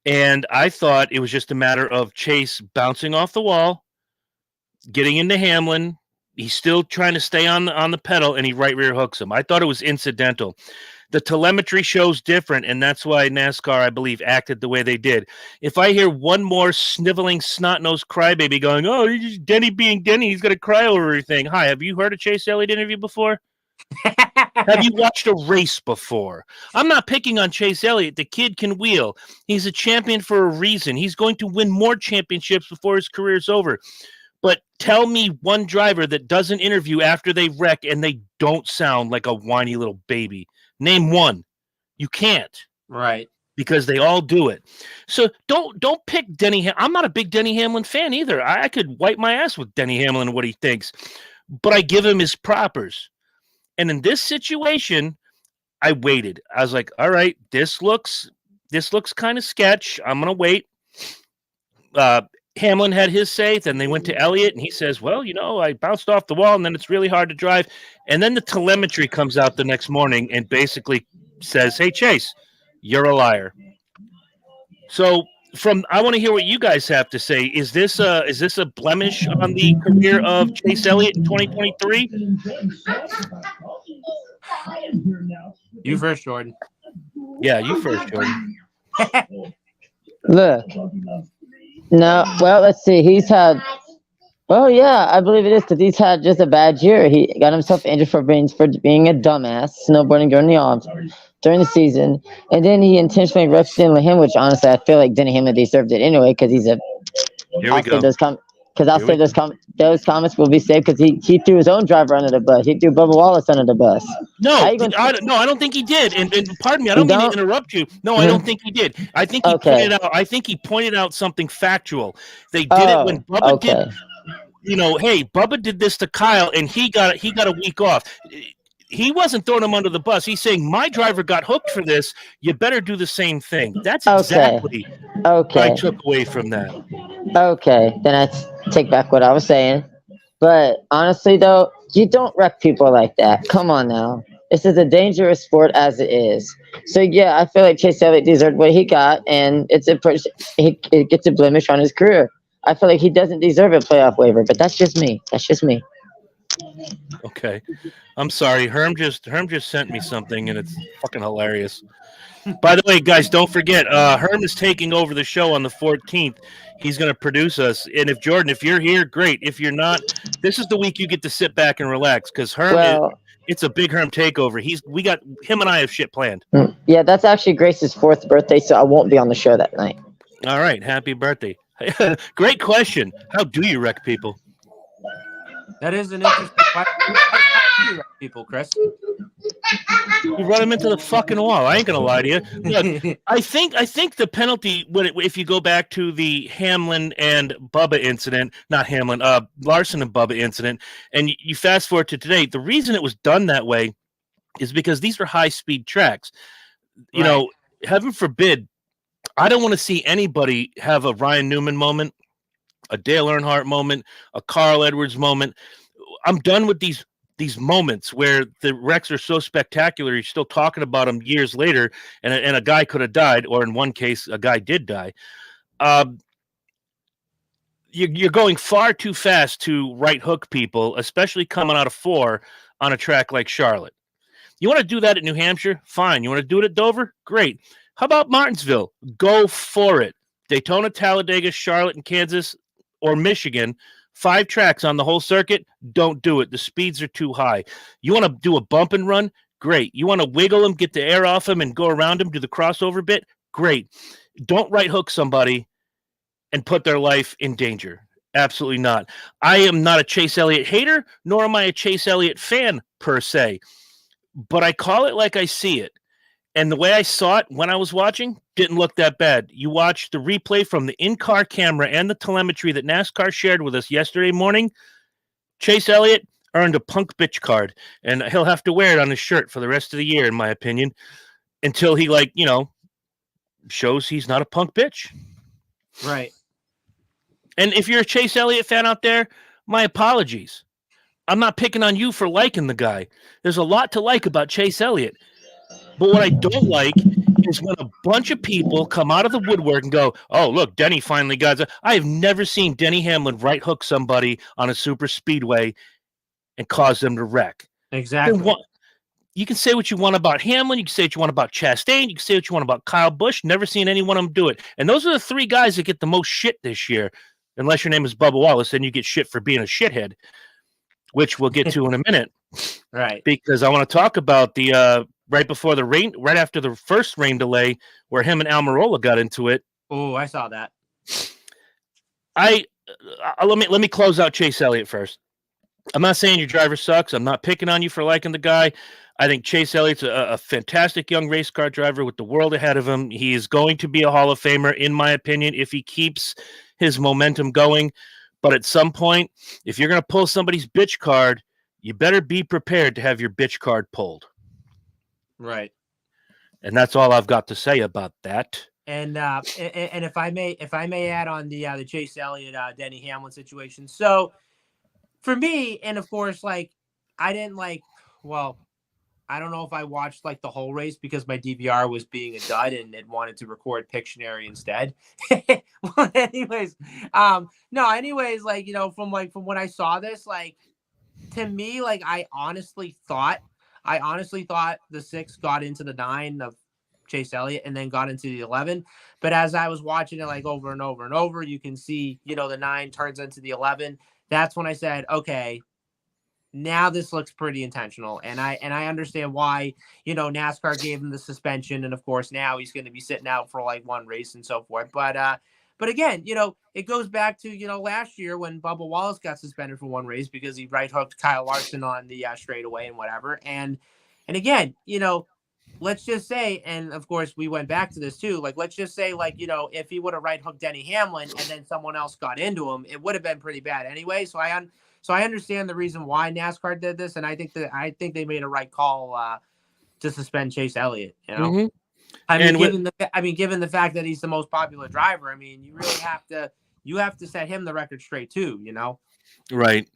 and I thought it was just a matter of Chase bouncing off the wall, getting into Hamlin. He's still trying to stay on the pedal, and he right rear hooks him. I thought it was incidental. The telemetry shows different, and that's why NASCAR, I believe, acted the way they did. If I hear one more sniveling, snot-nosed crybaby going, "Oh, he's just Denny being Denny, he's going to cry over everything." Hi, have you heard a Chase Elliott interview before? Have you watched a race before? I'm not picking on Chase Elliott. The kid can wheel. He's a champion for a reason. He's going to win more championships before his career's over. But tell me one driver that does an interview after they wreck and they don't sound like a whiny little baby. Name one. You can't. Right. Because they all do it. So don't pick Denny. I'm not a big Denny Hamlin fan either. I could wipe my ass with Denny Hamlin and what he thinks. But I give him his propers. And in this situation, I waited. I was like, all right, this looks kind of sketch. I'm going to wait. Hamlin had his say. Then they went to Elliott, and he says, well, I bounced off the wall, and then it's really hard to drive. And then the telemetry comes out the next morning and basically says, hey, Chase, you're a liar. So I want to hear what you guys have to say. Is this a blemish on the career of Chase Elliott in 2023? You first, Jordan. Yeah, you first, Jordan. Look. No, well, let's see. He's had. Well, yeah, I believe it is because he's had just a bad year. He got himself injured for being a dumbass snowboarding during the season, and then he intentionally wrecked Denny Hamlin, which honestly I feel like Denny Hamlin deserved it anyway because he's a. Here we go. Those comments will be saved because he threw his own driver under the bus. He threw Bubba Wallace under the bus. No, I don't think he did. And pardon me, I don't mean to interrupt you. No, I don't think he did. I think he pointed out. I think he pointed out something factual. They did it when Bubba did. Hey, Bubba did this to Kyle, and he got a week off. He wasn't throwing him under the bus. He's saying my driver got hooked for this. You better do the same thing. That's exactly what I took away from that. Okay, then I take back what I was saying. But honestly, though, you don't wreck people like that. Come on now. This is a dangerous sport as it is. So, yeah, I feel like Chase Elliott deserved what he got, and it gets a blemish on his career. I feel like he doesn't deserve a playoff waiver, but that's just me. Okay. I'm sorry. Herm just sent me something, and it's fucking hilarious. By the way, guys, don't forget, Herm is taking over the show on the 14th. He's going to produce us. And if you're here, great. If you're not, this is the week you get to sit back and relax because Herm It's a Big Herm takeover. We got him and I have shit planned. Yeah, that's actually Grace's 4th birthday, so I won't be on the show that night. All right, happy birthday. Great question. How do you wreck people? That is an interesting question. How do you wreck people, Chris? You run him into the fucking wall. I ain't gonna lie to you. Look, I think the penalty if you go back to the Hamlin and Bubba incident, not Hamlin, Larson and Bubba incident, and you fast forward to today, the reason it was done that way is because these are high speed tracks. You know, heaven forbid, I don't want to see anybody have a Ryan Newman moment, a Dale Earnhardt moment, a Carl Edwards moment. I'm done with these moments where the wrecks are so spectacular, you're still talking about them years later, and a guy could have died, or in one case, a guy did die. You're going far too fast to right hook people, especially coming out of 4 on a track like Charlotte. You want to do that at New Hampshire? Fine. You want to do it at Dover? Great. How about Martinsville? Go for it. Daytona, Talladega, Charlotte, and Kansas, or Michigan, 5 tracks on the whole circuit, don't do it. The speeds are too high. You want to do a bump and run? Great. You want to wiggle them, get the air off them, and go around them, do the crossover bit? Great. Don't right hook somebody and put their life in danger. Absolutely not. I am not a Chase Elliott hater, nor am I a Chase Elliott fan, per se. But I call it like I see it. And the way I saw it when I was watching didn't look that bad. You watch the replay from the in-car camera and the telemetry that NASCAR shared with us yesterday morning. Chase Elliott earned a punk bitch card, and he'll have to wear it on his shirt for the rest of the year, in my opinion, until he, shows he's not a punk bitch. Right. And if you're a Chase Elliott fan out there, my apologies. I'm not picking on you for liking the guy. There's a lot to like about Chase Elliott. But what I don't like is when a bunch of people come out of the woodwork and go, oh, look, Denny finally got it. I have never seen Denny Hamlin right hook somebody on a super speedway and cause them to wreck. Exactly. You can say what you want about Hamlin. You can say what you want about Chastain. You can say what you want about Kyle Busch. Never seen any one of them do it. And those are the 3 guys that get the most shit this year. Unless your name is Bubba Wallace, then you get shit for being a shithead, which we'll get to in a minute. Right. Because I want to talk about the right before the rain, right after the first rain delay, where him and Almirola got into it. Oh, I saw that. Let me close out Chase Elliott first. I'm not saying your driver sucks. I'm not picking on you for liking the guy. I think Chase Elliott's a fantastic young race car driver with the world ahead of him. He is going to be a Hall of Famer, in my opinion, if he keeps his momentum going. But at some point, if you're going to pull somebody's bitch card, you better be prepared to have your bitch card pulled. Right. And that's all I've got to say about that. And if I may add on the Chase Elliott Denny Hamlin situation. So for me, and of course, I didn't I don't know if I watched the whole race because my DVR was being a dud and it wanted to record Pictionary instead. Well, anyways, from when I saw this, to me, I honestly thought the 6 got into the 9 of Chase Elliott and then got into the 11. But as I was watching it over and over and over, you can see, the 9 turns into the 11. That's when I said, okay, now this looks pretty intentional. And I understand why, NASCAR gave him the suspension. And of course, now he's going to be sitting out for 1 race and so forth. But again, it goes back to, last year when Bubba Wallace got suspended for 1 race because he right hooked Kyle Larson on the straightaway and whatever. And again, let's just say, and of course we went back to this too, let's just say, if he would have right hooked Denny Hamlin and then someone else got into him, it would have been pretty bad anyway. So I understand the reason why NASCAR did this, and I think they made a right call to suspend Chase Elliott. Mm-hmm. Given the fact that he's the most popular driver, you really have to set him the record straight too. Right.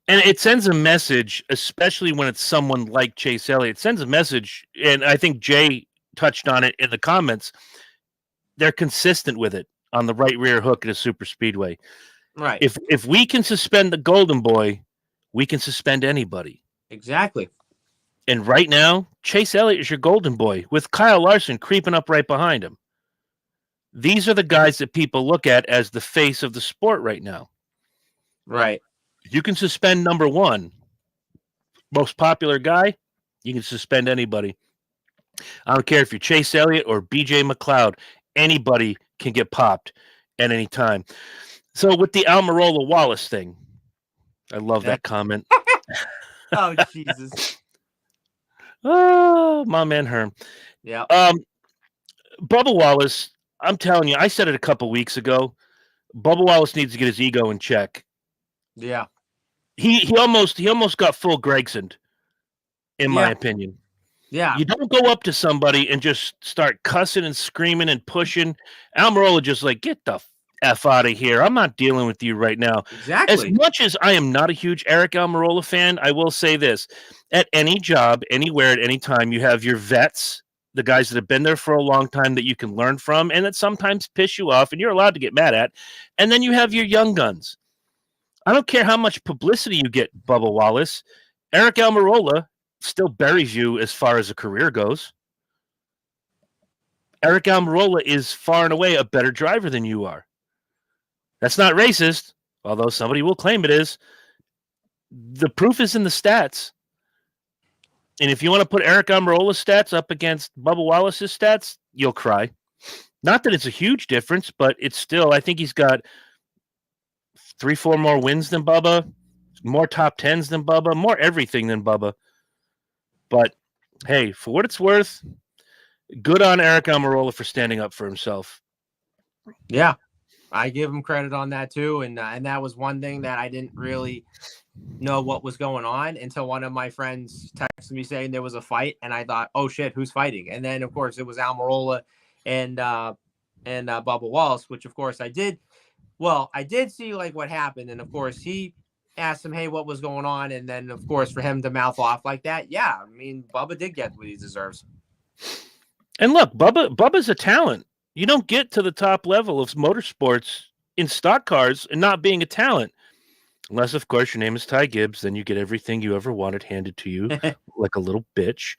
And it sends a message, especially when it's someone like Chase Elliott. It sends a message, and I think Jay touched on it in the comments. They're consistent with it on the right rear hook at a super speedway. Right. If we can suspend the Golden Boy, we can suspend anybody. Exactly. And right now, Chase Elliott is your Golden Boy with Kyle Larson creeping up right behind him. These are the guys that people look at as the face of the sport right now. Right. You can suspend number 1, Most popular guy, you can suspend anybody. I don't care if you're Chase Elliott or BJ McLeod. Anybody can get popped at any time. So with the Almirola Wallace thing, I love that comment. Oh, Jesus. Oh, my man Herm. Yeah. Bubba Wallace, I'm telling you, I said it a couple weeks ago. Bubba Wallace needs to get his ego in check. Yeah. He almost got full Gregson, in my opinion. Yeah. You don't go up to somebody and just start cussing and screaming and pushing. Almirola just like, get the F out of here. I'm not dealing with you right now. Exactly. As much as I am not a huge Eric Almirola fan, I will say this. At any job, anywhere, at any time, you have your vets, the guys that have been there for a long time that you can learn from and that sometimes piss you off and you're allowed to get mad at. And then you have your young guns. I don't care how much publicity you get, Bubba Wallace. Eric Almirola still buries you as far as a career goes. Eric Almirola is far and away a better driver than you are. That's not racist, although somebody will claim it is. The proof is in the stats. And if you want to put Eric Almirola's stats up against Bubba Wallace's stats, you'll cry. Not that it's a huge difference, but it's still, I think he's got 3-4 more wins than Bubba, more top 10s than Bubba, more everything than Bubba. But, hey, for what it's worth, good on Eric Almirola for standing up for himself. Yeah, I give him credit on that too. And that was one thing that I didn't really know what was going on until one of my friends texted me saying there was a fight. And I thought, oh, shit, who's fighting? And then, of course, it was Almirola and Bubba Wallace, which, of course, I did. Well, I did see, like, what happened. And, of course, he asked him, hey, what was going on? And then, of course, for him to mouth off like that, yeah, I mean, Bubba did get what he deserves. And look, Bubba's a talent. You don't get to the top level of motorsports in stock cars and not being a talent. Unless, of course, your name is Ty Gibbs, then you get everything you ever wanted handed to you like a little bitch.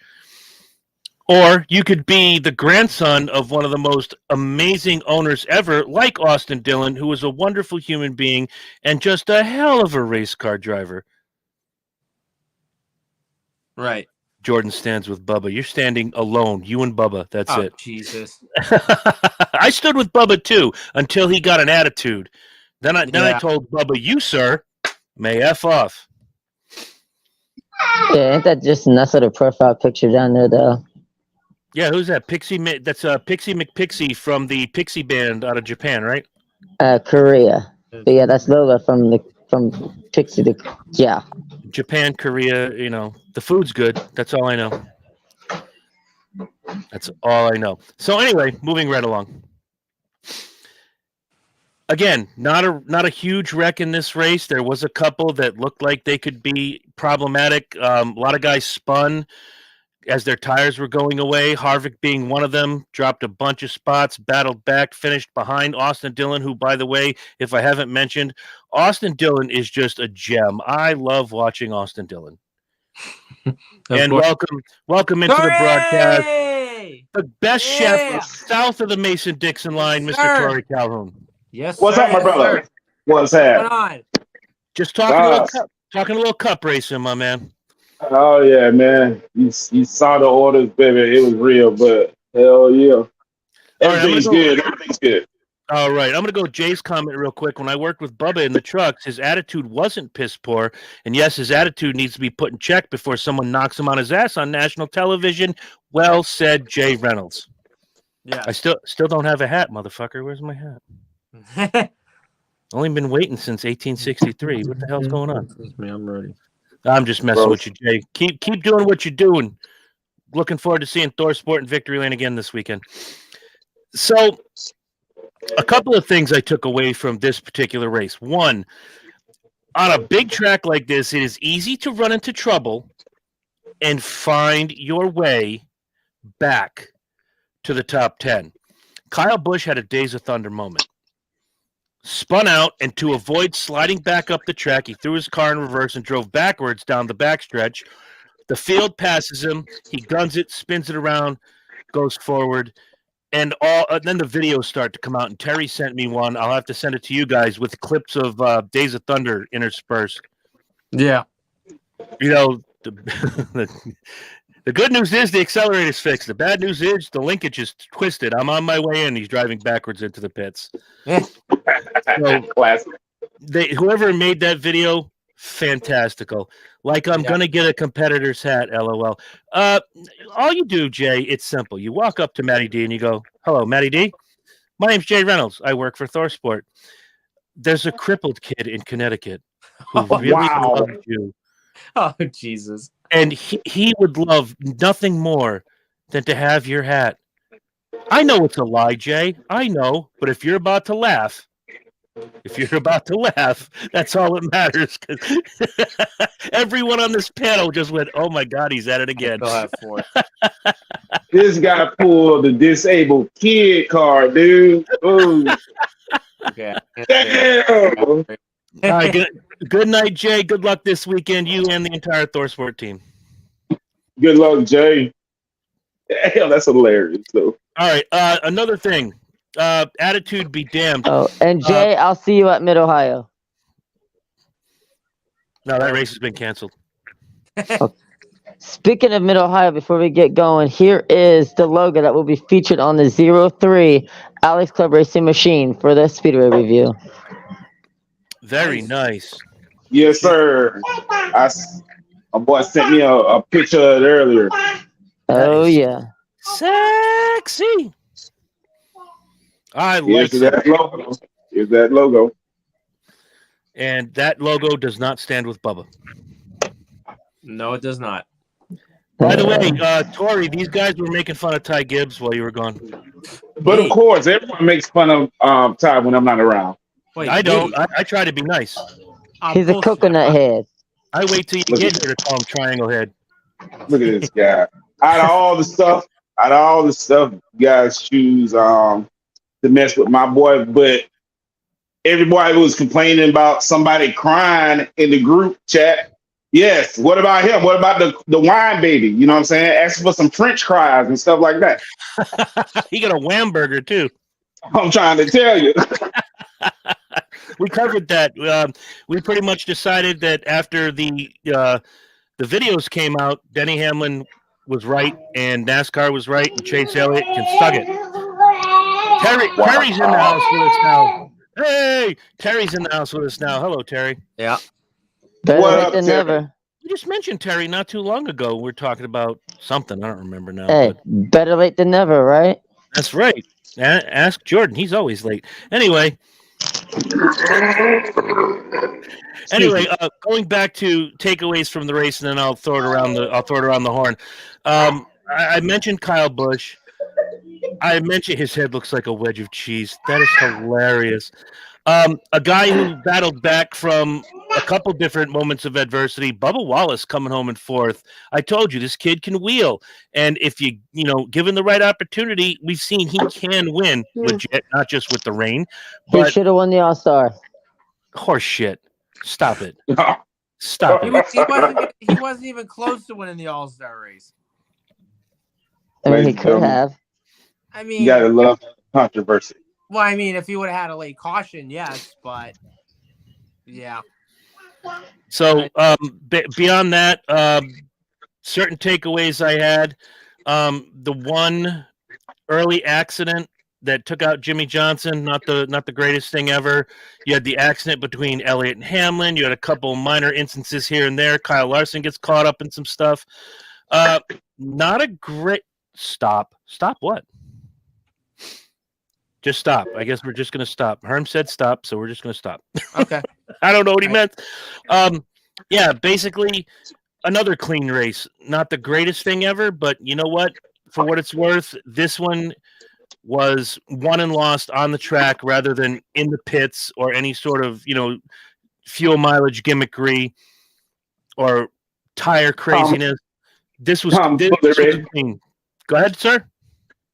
Or you could be the grandson of one of the most amazing owners ever, like Austin Dillon, who was a wonderful human being and just a hell of a race car driver. Right. Jordan stands with Bubba. You're standing alone, you and Bubba. That's it. Jesus. I stood with Bubba, too, until he got an attitude. Then I told Bubba, you, sir, may F off. Yeah, ain't that just a nice little profile picture down there, though? Yeah, who's that? Pixie. That's Pixie McPixie from the Pixie Band out of Japan, right? Korea. But yeah, that's Lola from Pixie. Yeah. Japan, Korea. You know, the food's good. That's all I know. That's all I know. So anyway, moving right along. Again, not a huge wreck in this race. There was a couple that looked like they could be problematic. A lot of guys spun as their tires were going away. Harvick being one of them, dropped a bunch of spots, battled back, finished behind Austin Dillon, who, by the way, if I haven't mentioned, Austin Dillon is just a gem. I love watching Austin Dillon. And welcome into the broadcast. The best chef south of the Mason-Dixon line, Yes, Mr. Torrey Calhoun. Yes, What's sir. up, my brother? What's that? Just talking a little cup racing, my man. Oh yeah, man. You saw the orders, baby. It was real, but hell yeah. Everything's good. Everything's good. All right. I'm going to go Jay's comment real quick. When I worked with Bubba in the trucks, his attitude wasn't piss poor. And yes, his attitude needs to be put in check before someone knocks him on his ass on national television. Well said, Jay Reynolds. Yeah. I still don't have a hat, motherfucker. Where's my hat? Only been waiting since 1863. What the hell's going on? I'm ready. I'm just messing with you, Jay. Keep doing what you're doing. Looking forward to seeing Thor Sport in Victory Lane again this weekend. So, a couple of things I took away from this particular race. One, on a big track like this, it is easy to run into trouble and find your way back to the top 10. Kyle Busch had a Days of Thunder moment. Spun out, and to avoid sliding back up the track, he threw his car in reverse and drove backwards down the backstretch. The field passes him. He guns it, spins it around, goes forward. And then the videos start to come out, and Terry sent me one. I'll have to send it to you guys with clips of Days of Thunder interspersed. Yeah. You know, The good news is the accelerator's fixed. The bad news is the linkage is twisted. I'm on my way in. He's driving backwards into the pits. So, whoever made that video, fantastical. Like I'm gonna get a competitor's hat, LOL. All you do, Jay, it's simple. You walk up to Matty D and you go, "Hello, Matty D. My name's Jay Reynolds. I work for ThorSport. There's a crippled kid in Connecticut who really loves you. Oh, Jesus. And he would love nothing more than to have your hat. I know it's a lie, Jay. I know. But if you're about to laugh, that's all that matters. Everyone on this panel just went, oh, my God, he's at it again. This guy pulled the disabled kid card, dude. Ooh. Okay. Damn. All right, good night, Jay. Good luck this weekend, you and the entire ThorSport team. Good luck, Jay. Hell, that's hilarious, though. All right, another thing. Attitude be damned. Oh, and Jay, I'll see you at Mid-Ohio. No, that race has been canceled. Okay. Speaking of Mid-Ohio, before we get going, here is the logo that will be featured on the 03 Alex Club Racing Machine for the Speedway review. Very nice. Yes, sir. My boy sent me a picture of it earlier. Oh, yeah. Sexy. I like Here's that logo. Here's that logo. And that logo does not stand with Bubba. No, it does not. By the way, Tori, these guys were making fun of Ty Gibbs while you were gone. But of course, everyone makes fun of Ty when I'm not around. Wait, I don't. I try to be nice. He's a coconut head. I wait till you get here to call him Triangle Head. Look at this guy. Out of all the stuff you guys choose to mess with my boy, but everybody was complaining about somebody crying in the group chat. Yes. What about him? What about the wine baby? You know what I'm saying? Asking for some French fries and stuff like that. He got a wham burger too. I'm trying to tell you. We covered that. We pretty much decided that after the videos came out, Denny Hamlin was right and NASCAR was right, and Chase Elliott can suck it. Terry's in the house with us now. Hey, Terry's in the house with us now. Hello, Terry. Yeah. Better What late up, than Terry? never. You just mentioned Terry not too long ago. We're talking about something. I don't remember now. Hey, better late than never, right? That's right. Ask Jordan. He's always late. Anyway, going back to takeaways from the race, and then I'll throw it around the horn. I mentioned Kyle Busch. I mentioned his head looks like a wedge of cheese. That is hilarious. A guy who battled back from a couple different moments of adversity, Bubba Wallace coming home in fourth. I told you, this kid can wheel. And if given the right opportunity, we've seen he can win legit, not just with the rain. He should have won the All-Star. Horse shit. Stop it. Stop it. He wasn't even close to winning the All-Star race. I mean, he could have. I mean, You gotta love controversy. well, I mean, if he would have had a late caution, yes, but yeah. So beyond that, certain takeaways I had. The one early accident that took out Jimmy Johnson, not the greatest thing ever. You had the accident between Elliott and Hamlin. You had a couple minor instances here and there. Kyle Larson gets caught up in some stuff. Not a great stop. Stop what? Just stop. I guess we're just going to stop. Herm said stop, so we're just going to stop. Okay. I don't know what he meant. Yeah, basically another clean race. Not the greatest thing ever, but you know what? For what it's worth, this one was won and lost on the track rather than in the pits or any sort of, fuel mileage gimmickry or tire craziness. This was clean. Go ahead, sir.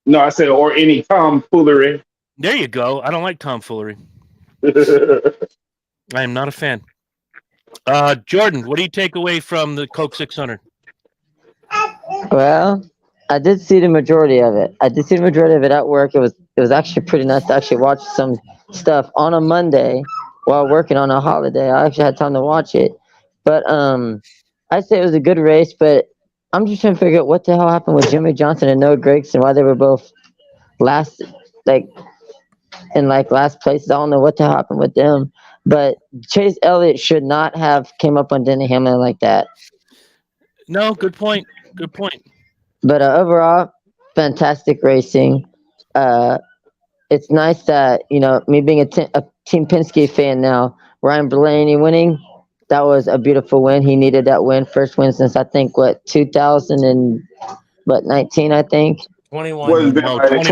No, I said, or any tomfoolery. There you go. I don't like tomfoolery. I am not a fan. Jordan, what do you take away from the Coke 600? Well, I did see the majority of it. At work. It was actually pretty nice to actually watch some stuff on a Monday while working on a holiday. I actually had time to watch it. But I'd say it was a good race, but I'm just trying to figure out what the hell happened with Jimmy Johnson and Noah Gragson, why they were both last, like, in like last places. I don't know what the hell happened with them, but Chase Elliott should not have came up on Denny Hamlin like that. No, good point. Good point. But overall, fantastic racing. It's nice that, me being a Team Penske fan now, Ryan Blaney winning, that was a beautiful win. He needed that win. First win since I think 2019, I think. 21. What is that? No, Like,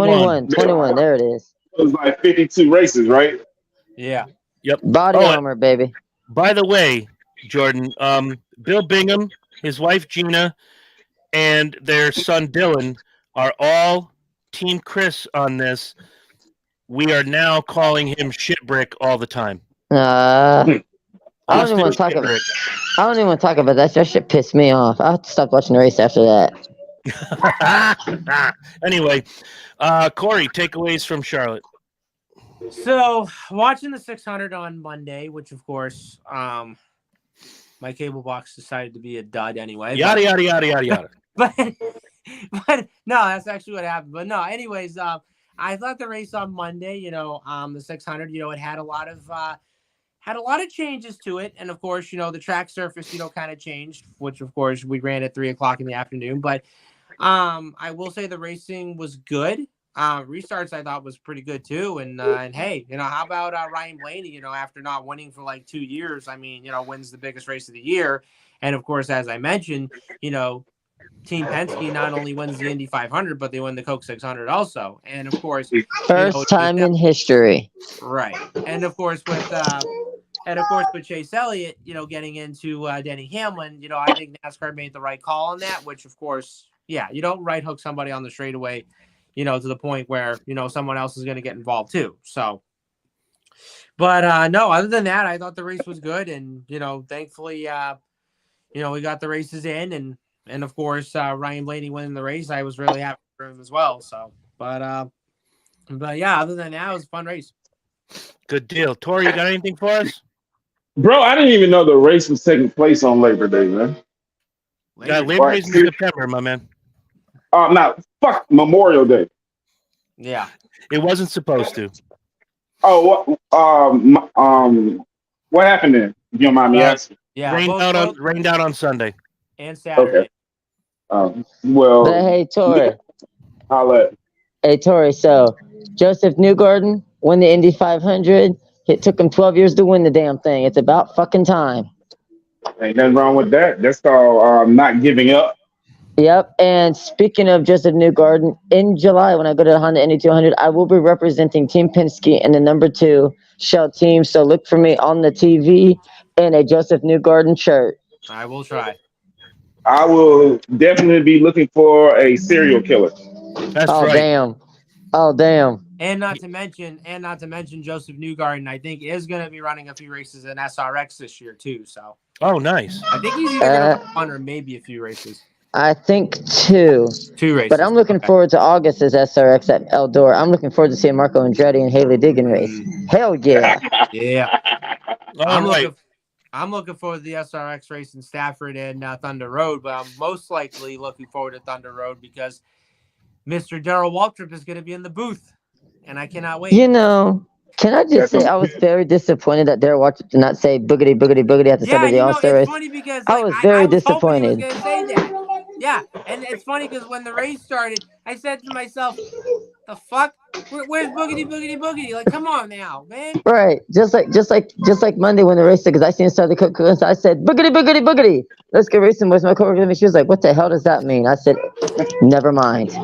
21, there it is. it was like 52 races, right? Yeah. Yep. Body armor, baby. By the way, Jordan, Bill Bingham, his wife Gina, and their son Dylan are all Team Chris on this. We are now calling him Shitbrick all the time. I don't even Austin want to talk about. Shitbrick. I don't even want to talk about that. That shit pissed me off. I have to stop watching the race after that. Anyway, Corey, takeaways from Charlotte. So watching the 600 on Monday, which of course, my cable box decided to be a dud anyway. Yada yada yada yada yada. But no, that's actually what happened. But no, anyways, I thought the race on Monday, the 600, it had a lot of changes to it, and of course, the track surface, kind of changed, which of course we ran at 3:00 in the afternoon. But I will say the racing was good. Restarts I thought was pretty good too, and hey, how about Ryan Blaney? After not winning for like 2 years, wins the biggest race of the year, and of course, as I mentioned, Team Penske not only wins the Indy 500, but they win the Coke 600 also, and of course, First time in history. right, and of course with Chase Elliott, getting into Denny Hamlin, I think NASCAR made the right call on that, which of course, yeah, you don't right hook somebody on the straightaway, to the point where, someone else is going to get involved too. So, but no, other than that, I thought the race was good. And, thankfully, we got the races in and of course, Ryan Blaney winning the race. I was really happy for him as well. So, but yeah, other than that, it was a fun race. Good deal. Tori, you got anything for us? Bro, I didn't even know the race was taking place on Labor Day, man. Labor Day's in September, my man. No, fuck Memorial Day. Yeah. It wasn't supposed to. Oh, what happened then? If you don't mind me asking. Yeah. Rained out on Sunday. And Saturday. Okay. Well. But hey, Tori. I'll let. Hey, Tori. So, Joseph Newgarden won the Indy 500. It took him 12 years to win the damn thing. It's about fucking time. Ain't nothing wrong with that. That's called not giving up. Yep. And speaking of Joseph Newgarden, in July when I go to the Honda Indy 200, I will be representing Team Penske in the number 2 Shell team. So look for me on the TV in a Joseph Newgarden shirt. I will try. I will definitely be looking for a serial killer. That's right. Oh damn. And not to mention Joseph Newgarden, I think, is going to be running a few races in SRX this year too. So. Oh, nice. I think he's either going to run one or maybe a few races. I think 2. 2 races. But I'm looking forward to August's SRX at Eldora. I'm looking forward to seeing Marco Andretti and Haley Diggin race. Hell yeah. Yeah. Right. I'm looking forward to the SRX race in Stafford and Thunder Road, but I'm most likely looking forward to Thunder Road because Mr. Darrell Waltrip is going to be in the booth, and I cannot wait. Can I just say I was very disappointed that Darrell Waltrip did not say boogity, boogity, boogity at the start of the All-Star race. It's funny because I was very disappointed. He was gonna say that. Yeah, and it's funny because when the race started, I said to myself, "The fuck? Where's boogity, boogity, boogity? Like, come on now, man!" Right, just like Monday when the race started, because I seen start the cook, so I said boogity, boogity, boogity. Let's go racing with my coworker. She was like, "What the hell does that mean?" I said, "Never mind."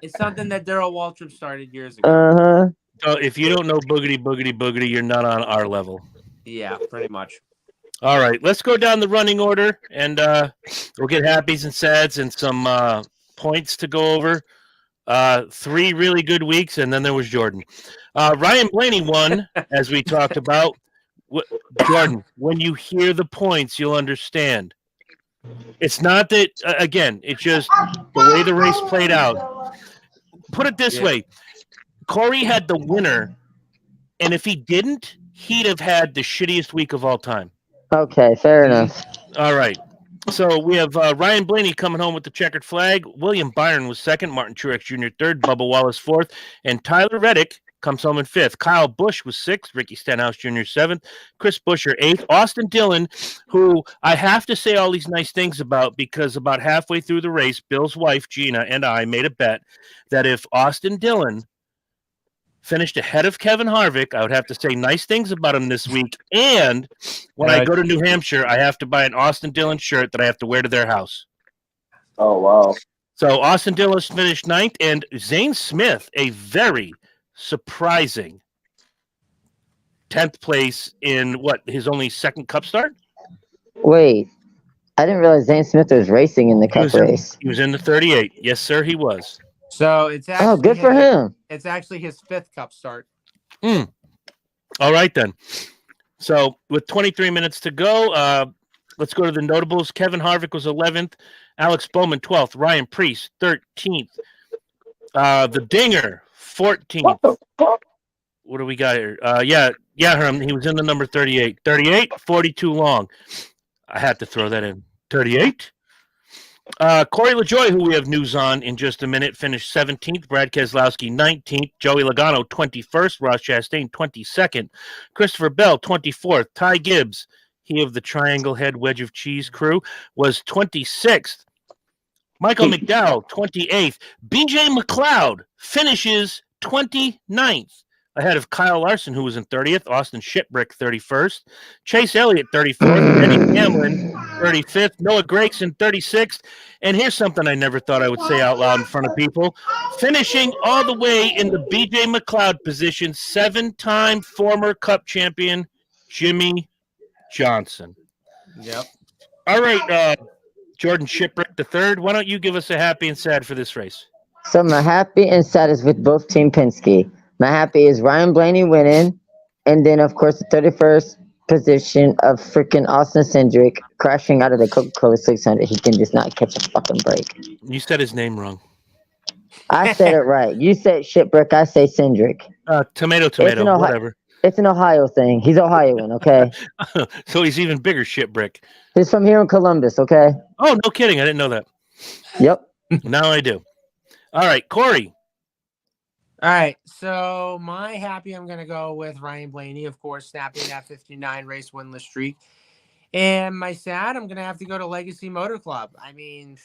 It's something that Darrell Waltrip started years ago. So if you don't know boogity, boogity, boogity, you're not on our level. Yeah, pretty much. All right, let's go down the running order, and we'll get happies and sads and some points to go over. 3 really good weeks, and then there was Jordan. Ryan Blaney won, as we talked about. Jordan, when you hear the points, you'll understand. It's not that, again, it's just the way the race played out. Put it this way. Corey had the winner, and if he didn't, he'd have had the shittiest week of all time. Okay, fair enough. All right. So we have Ryan Blaney coming home with the checkered flag. William Byron was second. Martin Truex Jr. third. Bubba Wallace fourth. And Tyler Reddick comes home in fifth. Kyle Busch was sixth. Ricky Stenhouse Jr. seventh. Chris Buescher eighth. Austin Dillon, who I have to say all these nice things about because about halfway through the race, Bill's wife, Gina, and I made a bet that if Austin Dillon finished ahead of Kevin Harvick, I would have to say nice things about him this week. And when I go to New Hampshire, I have to buy an Austin Dillon shirt that I have to wear to their house. Oh, wow. So Austin Dillon finished ninth, and Zane Smith, a very surprising 10th place in his only second Cup start? Wait, I didn't realize Zane Smith was racing in the Cup race. He was in the 38. Yes, sir, he was. So it's actually good for him. It's actually his 5th Cup start. All right, then. So with 23 minutes to go, let's go to the notables. Kevin Harvick was 11th. Alex Bowman, 12th. Ryan Preece, 13th. The Dinger, 14th. What do we got here? Herm, he was in the number 38. 38, 42 long. I had to throw that in. 38. Corey LaJoie, who we have news on in just a minute, finished 17th. Brad Keselowski, 19th. Joey Logano, 21st. Ross Chastain, 22nd. Christopher Bell, 24th. Ty Gibbs, he of the Triangle Head Wedge of Cheese crew, was 26th. Michael McDowell, 28th. BJ McLeod finishes 29th. Ahead of Kyle Larson, who was in 30th. Austin Shipwreck, 31st. Chase Elliott, 34th. Denny Hamlin, 35th. Noah Gragson, 36th. And here's something I never thought I would say out loud in front of people. Finishing all the way in the B.J. McLeod position, 7-time former Cup champion, Jimmy Johnson. Yep. All right, Jordan Shipwreck III, why don't you give us a happy and sad for this race? So my happy and sad is with both Team Penske. My happy is Ryan Blaney winning, and then, of course, the 31st position of freaking Austin Cindric crashing out of the Coca-Cola 600. He can just not catch a fucking break. You said his name wrong. I said it right. You said Shipwreck. I say Cindric. Tomato, whatever. It's an Ohio thing. He's Ohioan, okay? So he's even bigger Shipwreck. He's from here in Columbus, okay? Oh, no kidding. I didn't know that. Yep. Now I do. All right, Corey. All right, so my happy, I'm going to go with Ryan Blaney, of course, snapping that 59 race winless streak. And my sad, I'm going to have to go to Legacy Motor Club. I mean,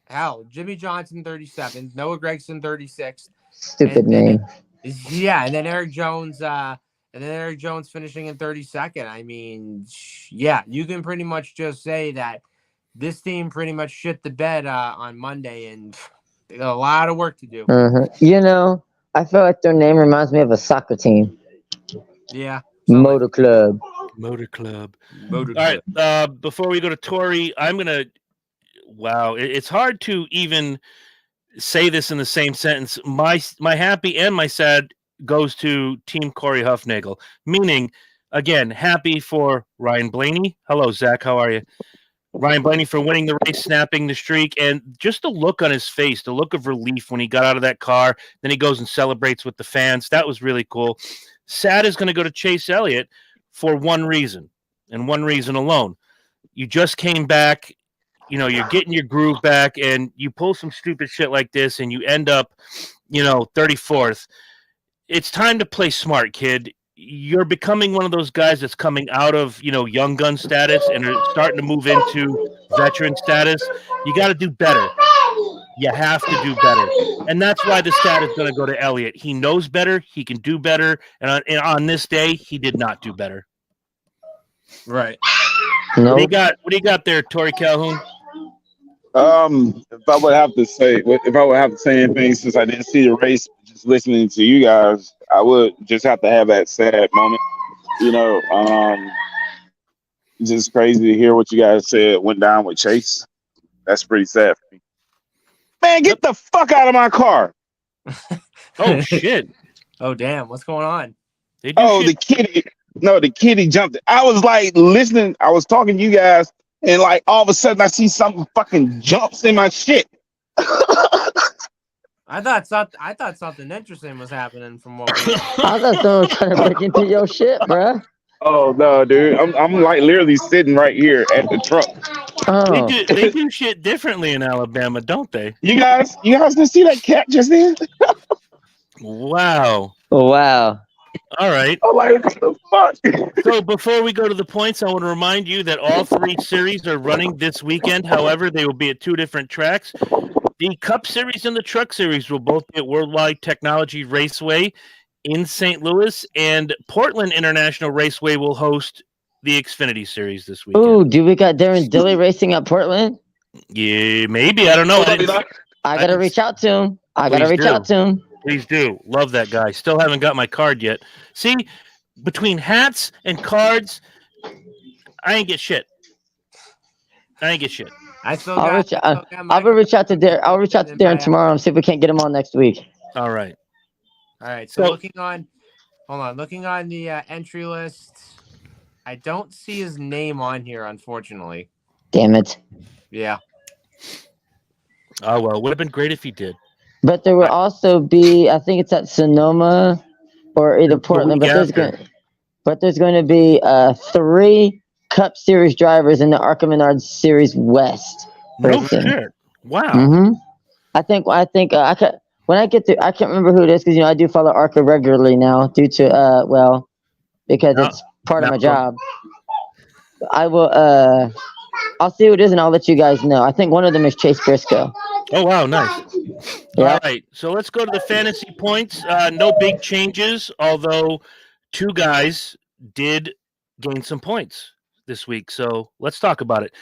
hell, Jimmy Johnson, 37, Noah Gragson, 36. Stupid name. Yeah, and then Eric Jones, finishing in 32nd. I mean, yeah, you can pretty much just say that this team pretty much shit the bed on Monday, and they got a lot of work to do. You know, I feel like their name reminds me of a soccer team. Yeah. Motor Club. All right. Before we go to Tori, I'm going to – wow. It's hard to even say this in the same sentence. My happy and my sad goes to Team Corey Huffnagel, meaning, again, happy for Ryan Blaney. Hello, Zach. How are you? Ryan Blaney for winning the race, snapping the streak, and just the look on his face, the look of relief when he got out of that car. Then he goes and celebrates with the fans. That was really cool. Sad is going to go to Chase Elliott for one reason, and one reason alone. You just came back, you're getting your groove back, and you pull some stupid shit like this, and you end up, 34th. It's time to play smart, kid. You're becoming one of those guys that's coming out of, young gun status and are starting to move into veteran status. You got to do better. You have to do better. And that's why the stat is going to go to Elliott. He knows better. He can do better. And on this day, he did not do better. Right. Nope. What do you got there, Tori Calhoun? If I would have to say anything, since I didn't see the race, just listening to you guys, I would just have to have that sad moment. Just crazy to hear what you guys said went down with Chase. That's pretty sad for me. Man, get the fuck out of my car. Oh, shit. Oh, damn. What's going on? The kitty jumped. I was like listening. I was talking to you guys, and like all of a sudden I see something fucking jumps in my shit. I thought something interesting was happening from what we I thought someone was trying to break into your shit, bruh. Oh no, dude! I'm like literally sitting right here at the truck. Oh, They do shit differently in Alabama, don't they? You guys didn't see that cat just then? Wow. wow. All right. I'm like, what the fuck? So before we go to the points, I want to remind you that all three series are running this weekend. However, they will be at two different tracks. The Cup Series and the Truck Series will both be at Worldwide Technology Raceway in St. Louis, and Portland International Raceway will host the Xfinity Series this weekend. Ooh, dude, we got Darren Dilly racing at Portland. Yeah, maybe. I don't know. I gotta reach out to him. I gotta reach out to him. Please do. Love that guy. Still haven't got my card yet. See, between hats and cards, I ain't get shit. I'll reach out to Darren. I'll reach out to Darren tomorrow and see if we can't get him on next week. All right. So looking on the entry list, I don't see his name on here, unfortunately. Damn it. Yeah. Oh well, would have been great if he did. But there will also be, I think it's at Sonoma or either Portland, but there's going to be 3 Cup Series drivers in the Arca Menard Series West. No shit. Wow. Mm-hmm. I think I can't remember who it is because I do follow Arca regularly now due to because it's part of my job. I will I'll see who it is and I'll let you guys know. I think one of them is Chase Briscoe. Oh wow, nice. Yeah. All right, so let's go to the fantasy points. No big changes, although 2 guys did gain some points this week. So let's talk about it.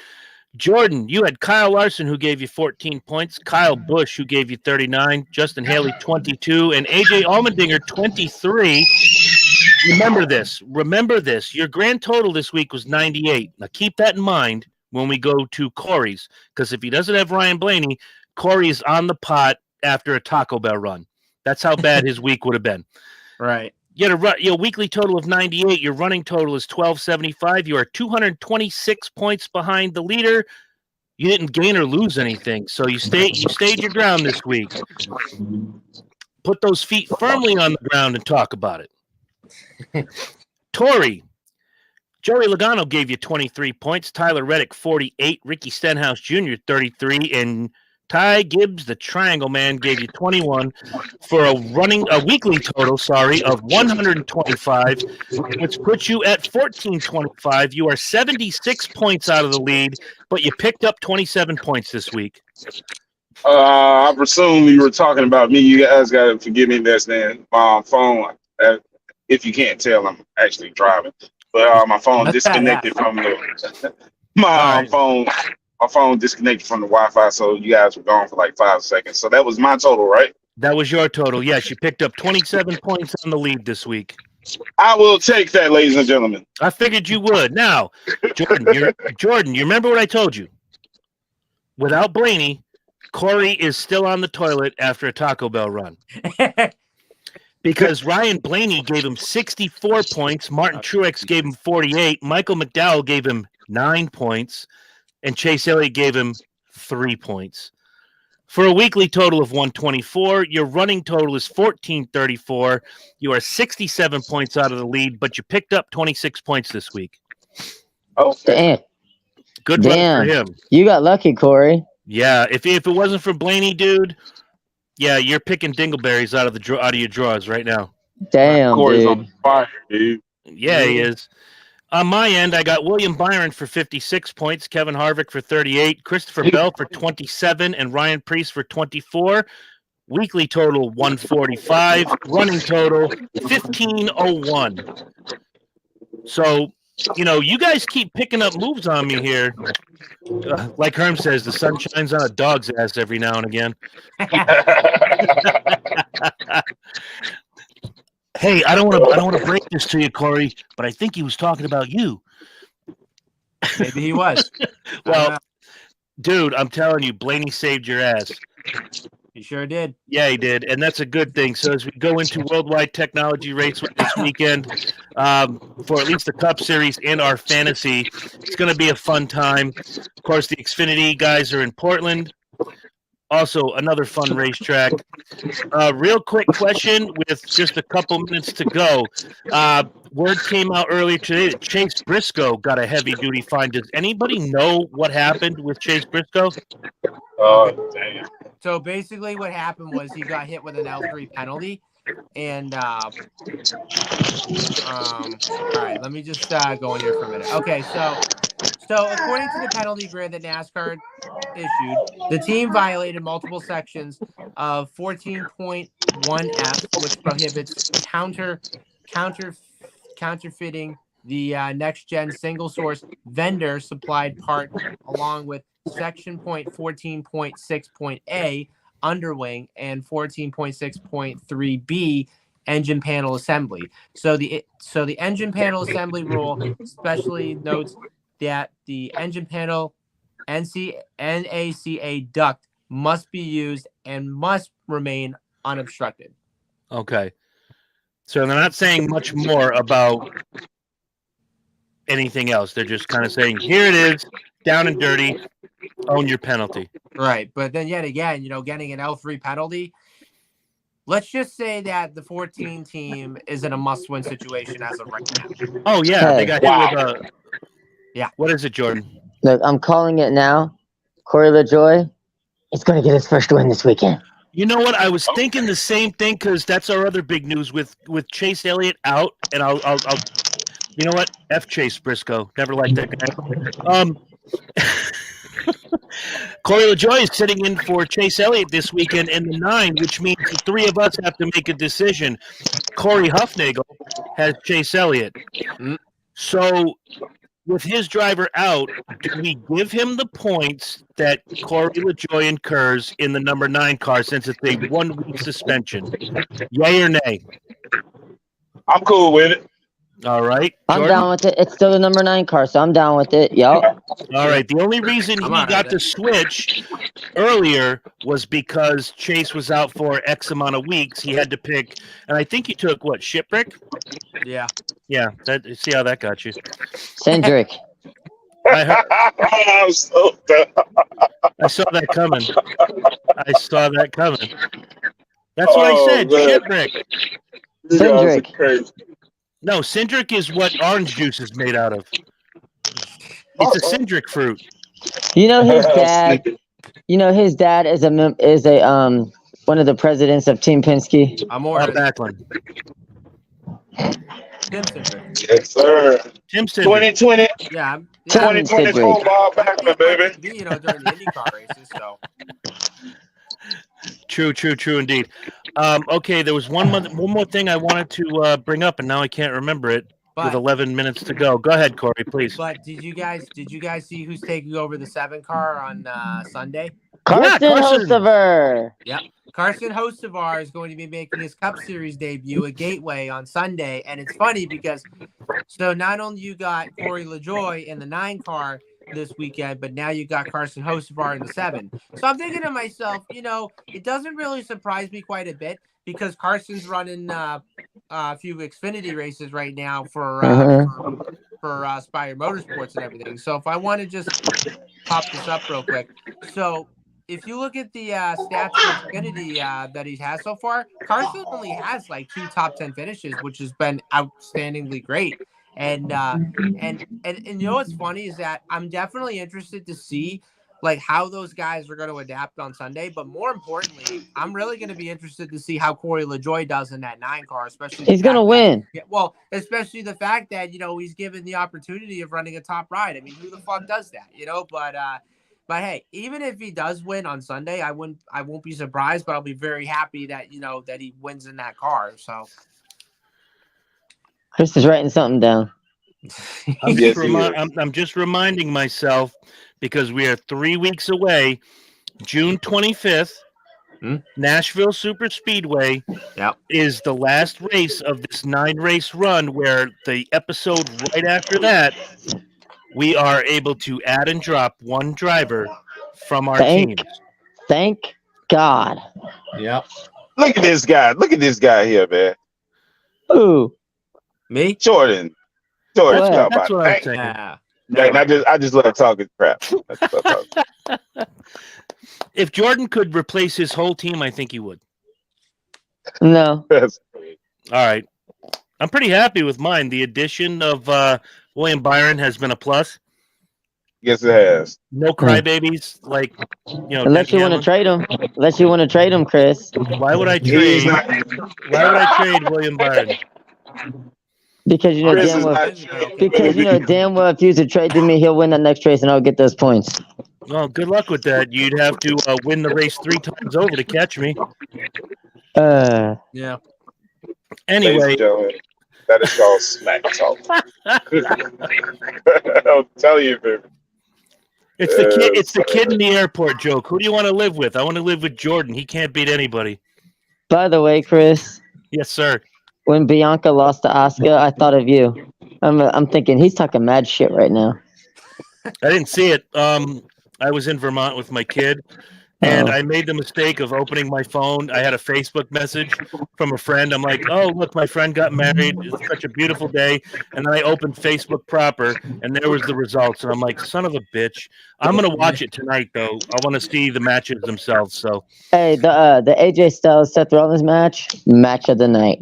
Jordan, you had Kyle Larson, who gave you 14 points, Kyle Busch, who gave you 39, Justin Haley, 22, and AJ Allmendinger, 23. Remember this. Your grand total this week was 98. Now keep that in mind when we go to Corey's, because if he doesn't have Ryan Blaney, Corey is on the pot after a Taco Bell run. That's how bad his week would have been. Right. You had a weekly total of 98. Your running total is 1275. You are 226 points behind the leader. You didn't gain or lose anything, so you stayed your ground this week. Put those feet firmly on the ground and talk about it. Tori, Joey Logano gave you 23 points. Tyler Reddick, 48. Ricky Stenhouse Jr., 33. And Ty Gibbs, the Triangle Man, gave you 21 for a weekly total, of 125, which puts you at 1425. You are 76 points out of the lead, but you picked up 27 points this week. I presume you were talking about me. You guys got to forgive me. That's then my phone. If you can't tell, I'm actually driving. But my phone disconnected from my phone. My phone disconnected from the Wi-Fi, so you guys were gone for like 5 seconds. So that was my total, right? That was your total. Yes, you picked up 27 points on the lead this week. I will take that, ladies and gentlemen. I figured you would. Now, Jordan, you remember what I told you? Without Blaney, Corey is still on the toilet after a Taco Bell run. Because Ryan Blaney gave him 64 points, Martin Truex gave him 48, Michael McDowell gave him 9 points, and Chase Elliott gave him 3 points. For a weekly total of 124, your running total is 1434. You are 67 points out of the lead, but you picked up 26 points this week. Oh, damn. Good run for him. You got lucky, Corey. Yeah, if it wasn't for Blaney, dude, yeah, you're picking dingleberries out of your drawers right now. Damn, Corey's dude. on fire, dude. Yeah, he is. On my end, I got William Byron for 56 points, Kevin Harvick for 38, Christopher Bell for 27, and Ryan Preece for 24. Weekly total 145, running total 1501. So, you guys keep picking up moves on me here. Like Herm says, the sun shines on a dog's ass every now and again. Hey, I don't want to break this to you, Corey, but I think he was talking about you. Maybe he was. Well, dude, I'm telling you, Blaney saved your ass. He sure did. Yeah, he did, and that's a good thing. So as we go into Worldwide Technology Raceway this weekend, for at least the Cup Series and our fantasy, it's going to be a fun time. Of course, the Xfinity guys are in Portland. Also, another fun racetrack. Real quick question with just a couple minutes to go. Word came out earlier today that Chase Briscoe got a heavy-duty fine. Does anybody know what happened with Chase Briscoe? Oh, damn. So basically, what happened was he got hit with an L3 penalty, and all right, let me just go in here for a minute. Okay, so according to the penalty grid that NASCAR issued, the team violated multiple sections of 14.1F, which prohibits counterfeiting the next gen single source vendor supplied part, along with section 14.6.A underwing and 14.6.3B engine panel assembly. So the engine panel assembly rule especially notes that the engine panel NACA duct must be used and must remain unobstructed. Okay. So they're not saying much more about anything else. They're just kind of saying, here it is, down and dirty, own your penalty. Right. But then yet again, getting an L3 penalty, let's just say that the 14 team is in a must-win situation as of right now. Oh, yeah. They got hit with a... Yeah. What is it, Jordan? Look, I'm calling it now. Corey LaJoy is going to get his first win this weekend. You know what? I was thinking the same thing because that's our other big news with Chase Elliott out, and I'll you know what? F Chase Briscoe. Never liked that guy. Corey LaJoy is sitting in for Chase Elliott this weekend in the 9, which means the three of us have to make a decision. Corey Huffnagel has Chase Elliott. So with his driver out, do we give him the points that Corey LaJoy incurs in the number 9 car since it's a 1-week suspension? Yay or nay? I'm cool with it. All right. I'm Jordan? down with it. It's still the number 9 car, so I'm down with it. Yup. All right. The only reason he got the switch earlier was because Chase was out for X amount of weeks. He had to pick, and I think he took what, Shipwreck? Yeah. Yeah. See how that got you. Cindric. I'm so dumb. I saw that coming. That's what I said. Man. Shipwreck. Cindric. Crazy. No, Cindric is what orange juice is made out of. It's a Cindric fruit. You know his dad. You know his dad is a one of the presidents of Team Penske. I'm Bob ordering. Backlund. Tim Cindric. Yes, sir. Tim Cindric. 2020. Yeah. Tim 2024 Bob I Backlund, think baby. during the IndyCar races, so. True indeed. Okay, there was one more thing I wanted to bring up, and now I can't remember it. With 11 minutes to go. Go ahead, Corey, please. But did you guys see who's taking over the 7 car on Sunday? Carson Hocevar. Yep. Carson Hocevar is going to be making his Cup Series debut at Gateway on Sunday. And it's funny because so not only you got Corey LaJoy in the 9 car this weekend, but now you got Carson Hocevar in the 7. So I'm thinking to myself, it doesn't really surprise me quite a bit because Carson's running a few Xfinity races right now for Spire Motorsports and everything. So if I want to just pop this up real quick. So if you look at the stats for Xfinity that he has so far, Carson only has like 2 top 10 finishes, which has been outstandingly great. And you know what's funny is that I'm definitely interested to see like how those guys are going to adapt on Sunday. But more importantly, I'm really going to be interested to see how Corey LaJoy does in that 9 car, especially He's going to win. Well, especially the fact that, he's given the opportunity of running a top ride. I mean, who the fuck does that, But hey, even if he does win on Sunday, I won't be surprised, but I'll be very happy that, that he wins in that car. So Chris is writing something down. I'm just reminding myself because we are 3 weeks away. June 25th, Nashville Super Speedway is the last race of this 9-race run where the episode right after that, we are able to add and drop one driver from our teams. Thank God. Yep. Look at this guy. Look at this guy here, man. Ooh. Me? Jordan. That's what I'm saying. I just love talking crap. If Jordan could replace his whole team, I think he would. No. All right. I'm pretty happy with mine. The addition of William Byron has been a plus. Yes, it has. No crybabies, like Unless you want to trade him. Unless you want to trade him, Chris. Why would I He's trade? not. Why would I trade William Byron? Because you know Chris damn is well. not. Because you know damn well if you was to trade to me, he'll win that next race and I'll get those points. Well, good luck with that. You'd have to win the race 3 times over to catch me. Yeah. Ladies Anyway, and gentlemen, that is called smack talk. I'll tell you, baby. it's the kid. It's the kid in the airport joke. Who do you want to live with? I want to live with Jordan. He can't beat anybody. By the way, Chris, Yes, sir. when Bianca lost to Asuka, I thought of you. I'm thinking he's talking mad shit right now. I didn't see it. I was in Vermont with my kid, and I made the mistake of opening my phone. I had a Facebook message from a friend. I'm like, "Oh, look, my friend got married. It's such a beautiful day." And then I opened Facebook proper, and there was the results. And I'm like, "Son of a bitch!" I'm gonna watch it tonight, though. I want to see the matches themselves. So, Hey, the AJ Styles Seth Rollins match of the night.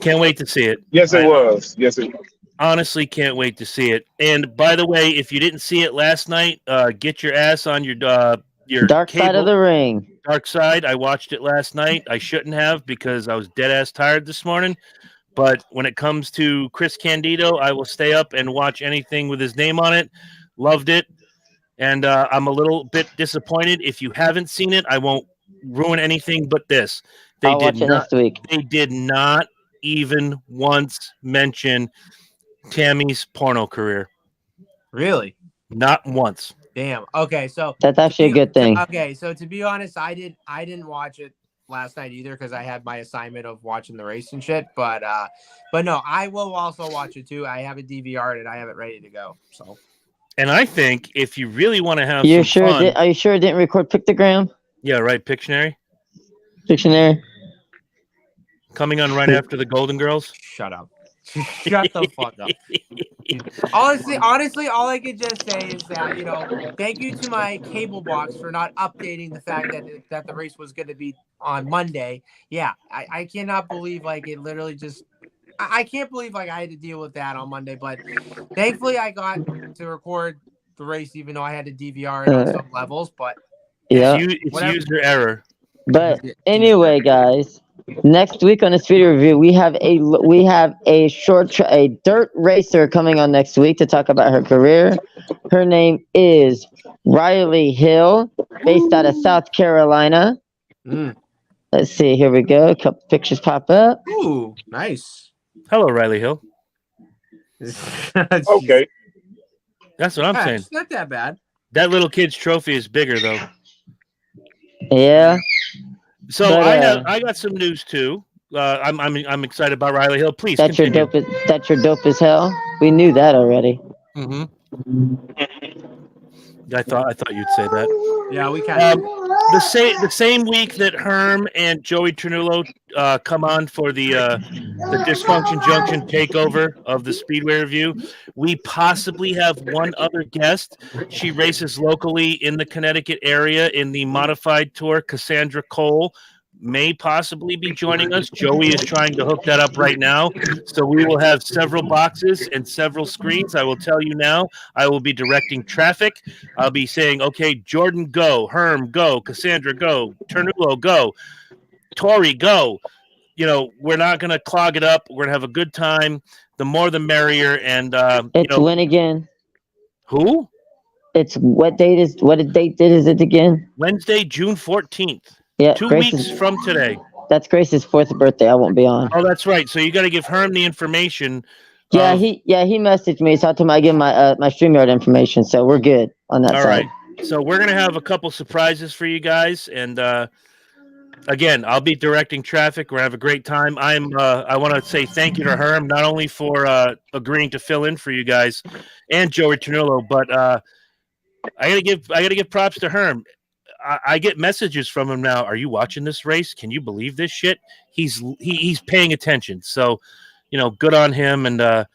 can't wait to see it. Yes, it was. Yes, it was. Honestly, can't wait to see it. And by the way, if you didn't see it last night, get your ass on your Dark side of the ring. Dark Side. I watched it last night. I shouldn't have because I was dead ass tired this morning. But when it comes to Chris Candido, I will stay up and watch anything with his name on it. Loved it. And I'm a little bit disappointed. If you haven't seen it, I won't ruin anything but this. I'll watch it next week. They did not even once mention Tammy's porno career. Really? Not once. Damn. Okay, so That's actually a good thing. Okay, so to be honest, I didn't watch it last night either because I had my assignment of watching the race and shit. But no, I will also watch it too. I have a DVR and I have it ready to go. So. And I think if you really want to have Are you sure it didn't record Pictogram? Yeah, right. Pictionary. Pictionary. Coming on right after the Golden Girls. Shut up. Shut the fuck up. Honestly, all I could just say is that, thank you to my cable box for not updating the fact that the race was going to be on Monday. Yeah, I cannot believe it literally just. I can't believe I had to deal with that on Monday, but thankfully I got to record the race even though I had to DVR it on some levels. But yeah, it's user error. But anyway, guys. Next week on the Speed Review, we have a dirt racer coming on next week to talk about her career. Her name is Riley Hill, based out of South Carolina. Let's see, here we go. A couple pictures pop up. Ooh, nice. Hello, Riley Hill. Okay. That's what I'm saying. It's not that bad. That little kid's trophy is bigger though. Yeah. So but, I got some news too. I'm excited about Riley Hill. Please that's continue. That's your dope as hell. We knew that already. Mm-hmm. I thought you'd say that. Yeah, we kind of the same week that Herm and Joey Ternullo come on for the Dysfunction Junction takeover of the Speedway Review, we possibly have one other guest. She races locally in the Connecticut area in the modified tour. Cassandra Cole may possibly be joining us. Joey is trying to hook that up right now. So we will have several boxes and several screens. I will tell you now, I will be directing traffic. I'll be saying, okay, Jordan, go. Herm, go. Cassandra, go. Ternullo, go. Tori, go. We're not going to clog it up. We're going to have a good time. The more the merrier. And it's when again? Who? It's what date is it again? Wednesday, June 14th. Yeah, 2 weeks from today. That's Grace's 4th birthday. I won't be on. Oh, that's right. So you got to give Herm the information. Yeah, he messaged me, so I told him I give him my StreamYard information. So we're good on that side. All right. So we're gonna have a couple surprises for you guys, and again, I'll be directing traffic. We're gonna have a great time. I want to say thank you to Herm not only for agreeing to fill in for you guys and Joey Ternullo, but I gotta give props to Herm. I get messages from him now. Are you watching this race? Can you believe this shit? He's paying attention. So, good on him. And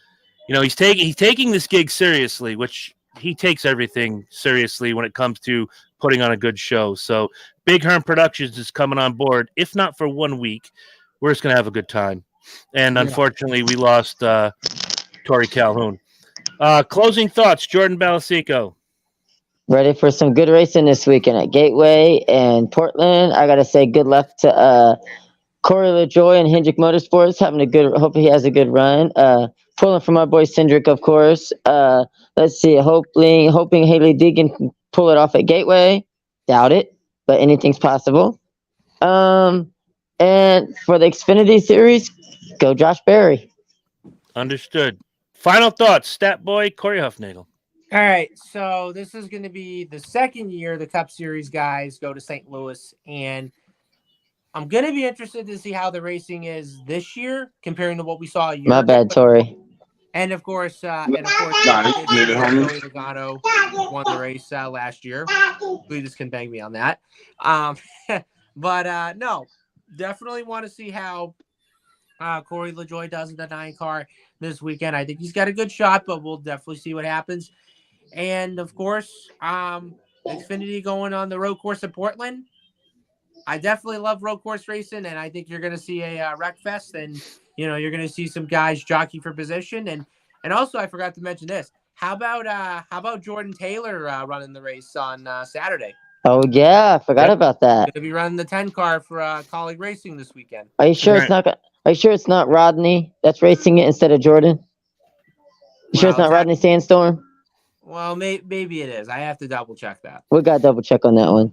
he's taking this gig seriously, which he takes everything seriously when it comes to putting on a good show. So Big Herm Productions is coming on board. If not for 1 week, we're just going to have a good time. And unfortunately, we lost Tori Calhoun. Closing thoughts, Jordan Balasico. Ready for some good racing this weekend at Gateway and Portland. I got to say good luck to Corey LaJoy and Hendrick Motorsports. Hope he has a good run. Pulling for my boy Cindric, of course. Let's see. Hoping Haley Deegan can pull it off at Gateway. Doubt it, but anything's possible. And for the Xfinity Series, go Josh Berry. Understood. Final thoughts, Stat Boy, Corey Huffnagel. All right, so this is going to be the second year the Cup Series guys go to St. Louis, and I'm going to be interested to see how the racing is this year comparing to what we saw a year My ago. bad, Tori. And of course, Joey Logano won the race last year. Please can bang me on that. But no, definitely want to see how Corey LaJoy does in the 9 car this weekend. I think he's got a good shot, but we'll definitely see what happens. And of course, Xfinity going on the road course at Portland. I definitely love road course racing, and I think you're going to see a wreck fest, and you're going to see some guys jockey for position. And also, I forgot to mention this. How about Jordan Taylor running the race on Saturday? Oh yeah, I forgot about that. Going to be running the 10 car for Colleague Racing this weekend. Are you sure it's not? Are you sure it's not Rodney that's racing it instead of Jordan? You sure it's not Rodney Sandstorm? Well, maybe it is. I have to double check that. We got to double check on that one.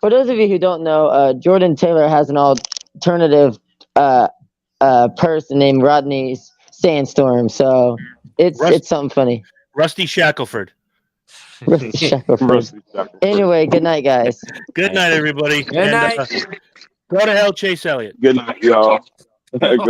For those of you who don't know, Jordan Taylor has an alternative person named Rodney Sandstorm, so it's something funny. Rusty Shackelford. Rusty Shackelford. Anyway, good night, guys. Good night, everybody. Good night. Go to hell, Chase Elliott. Good night, y'all.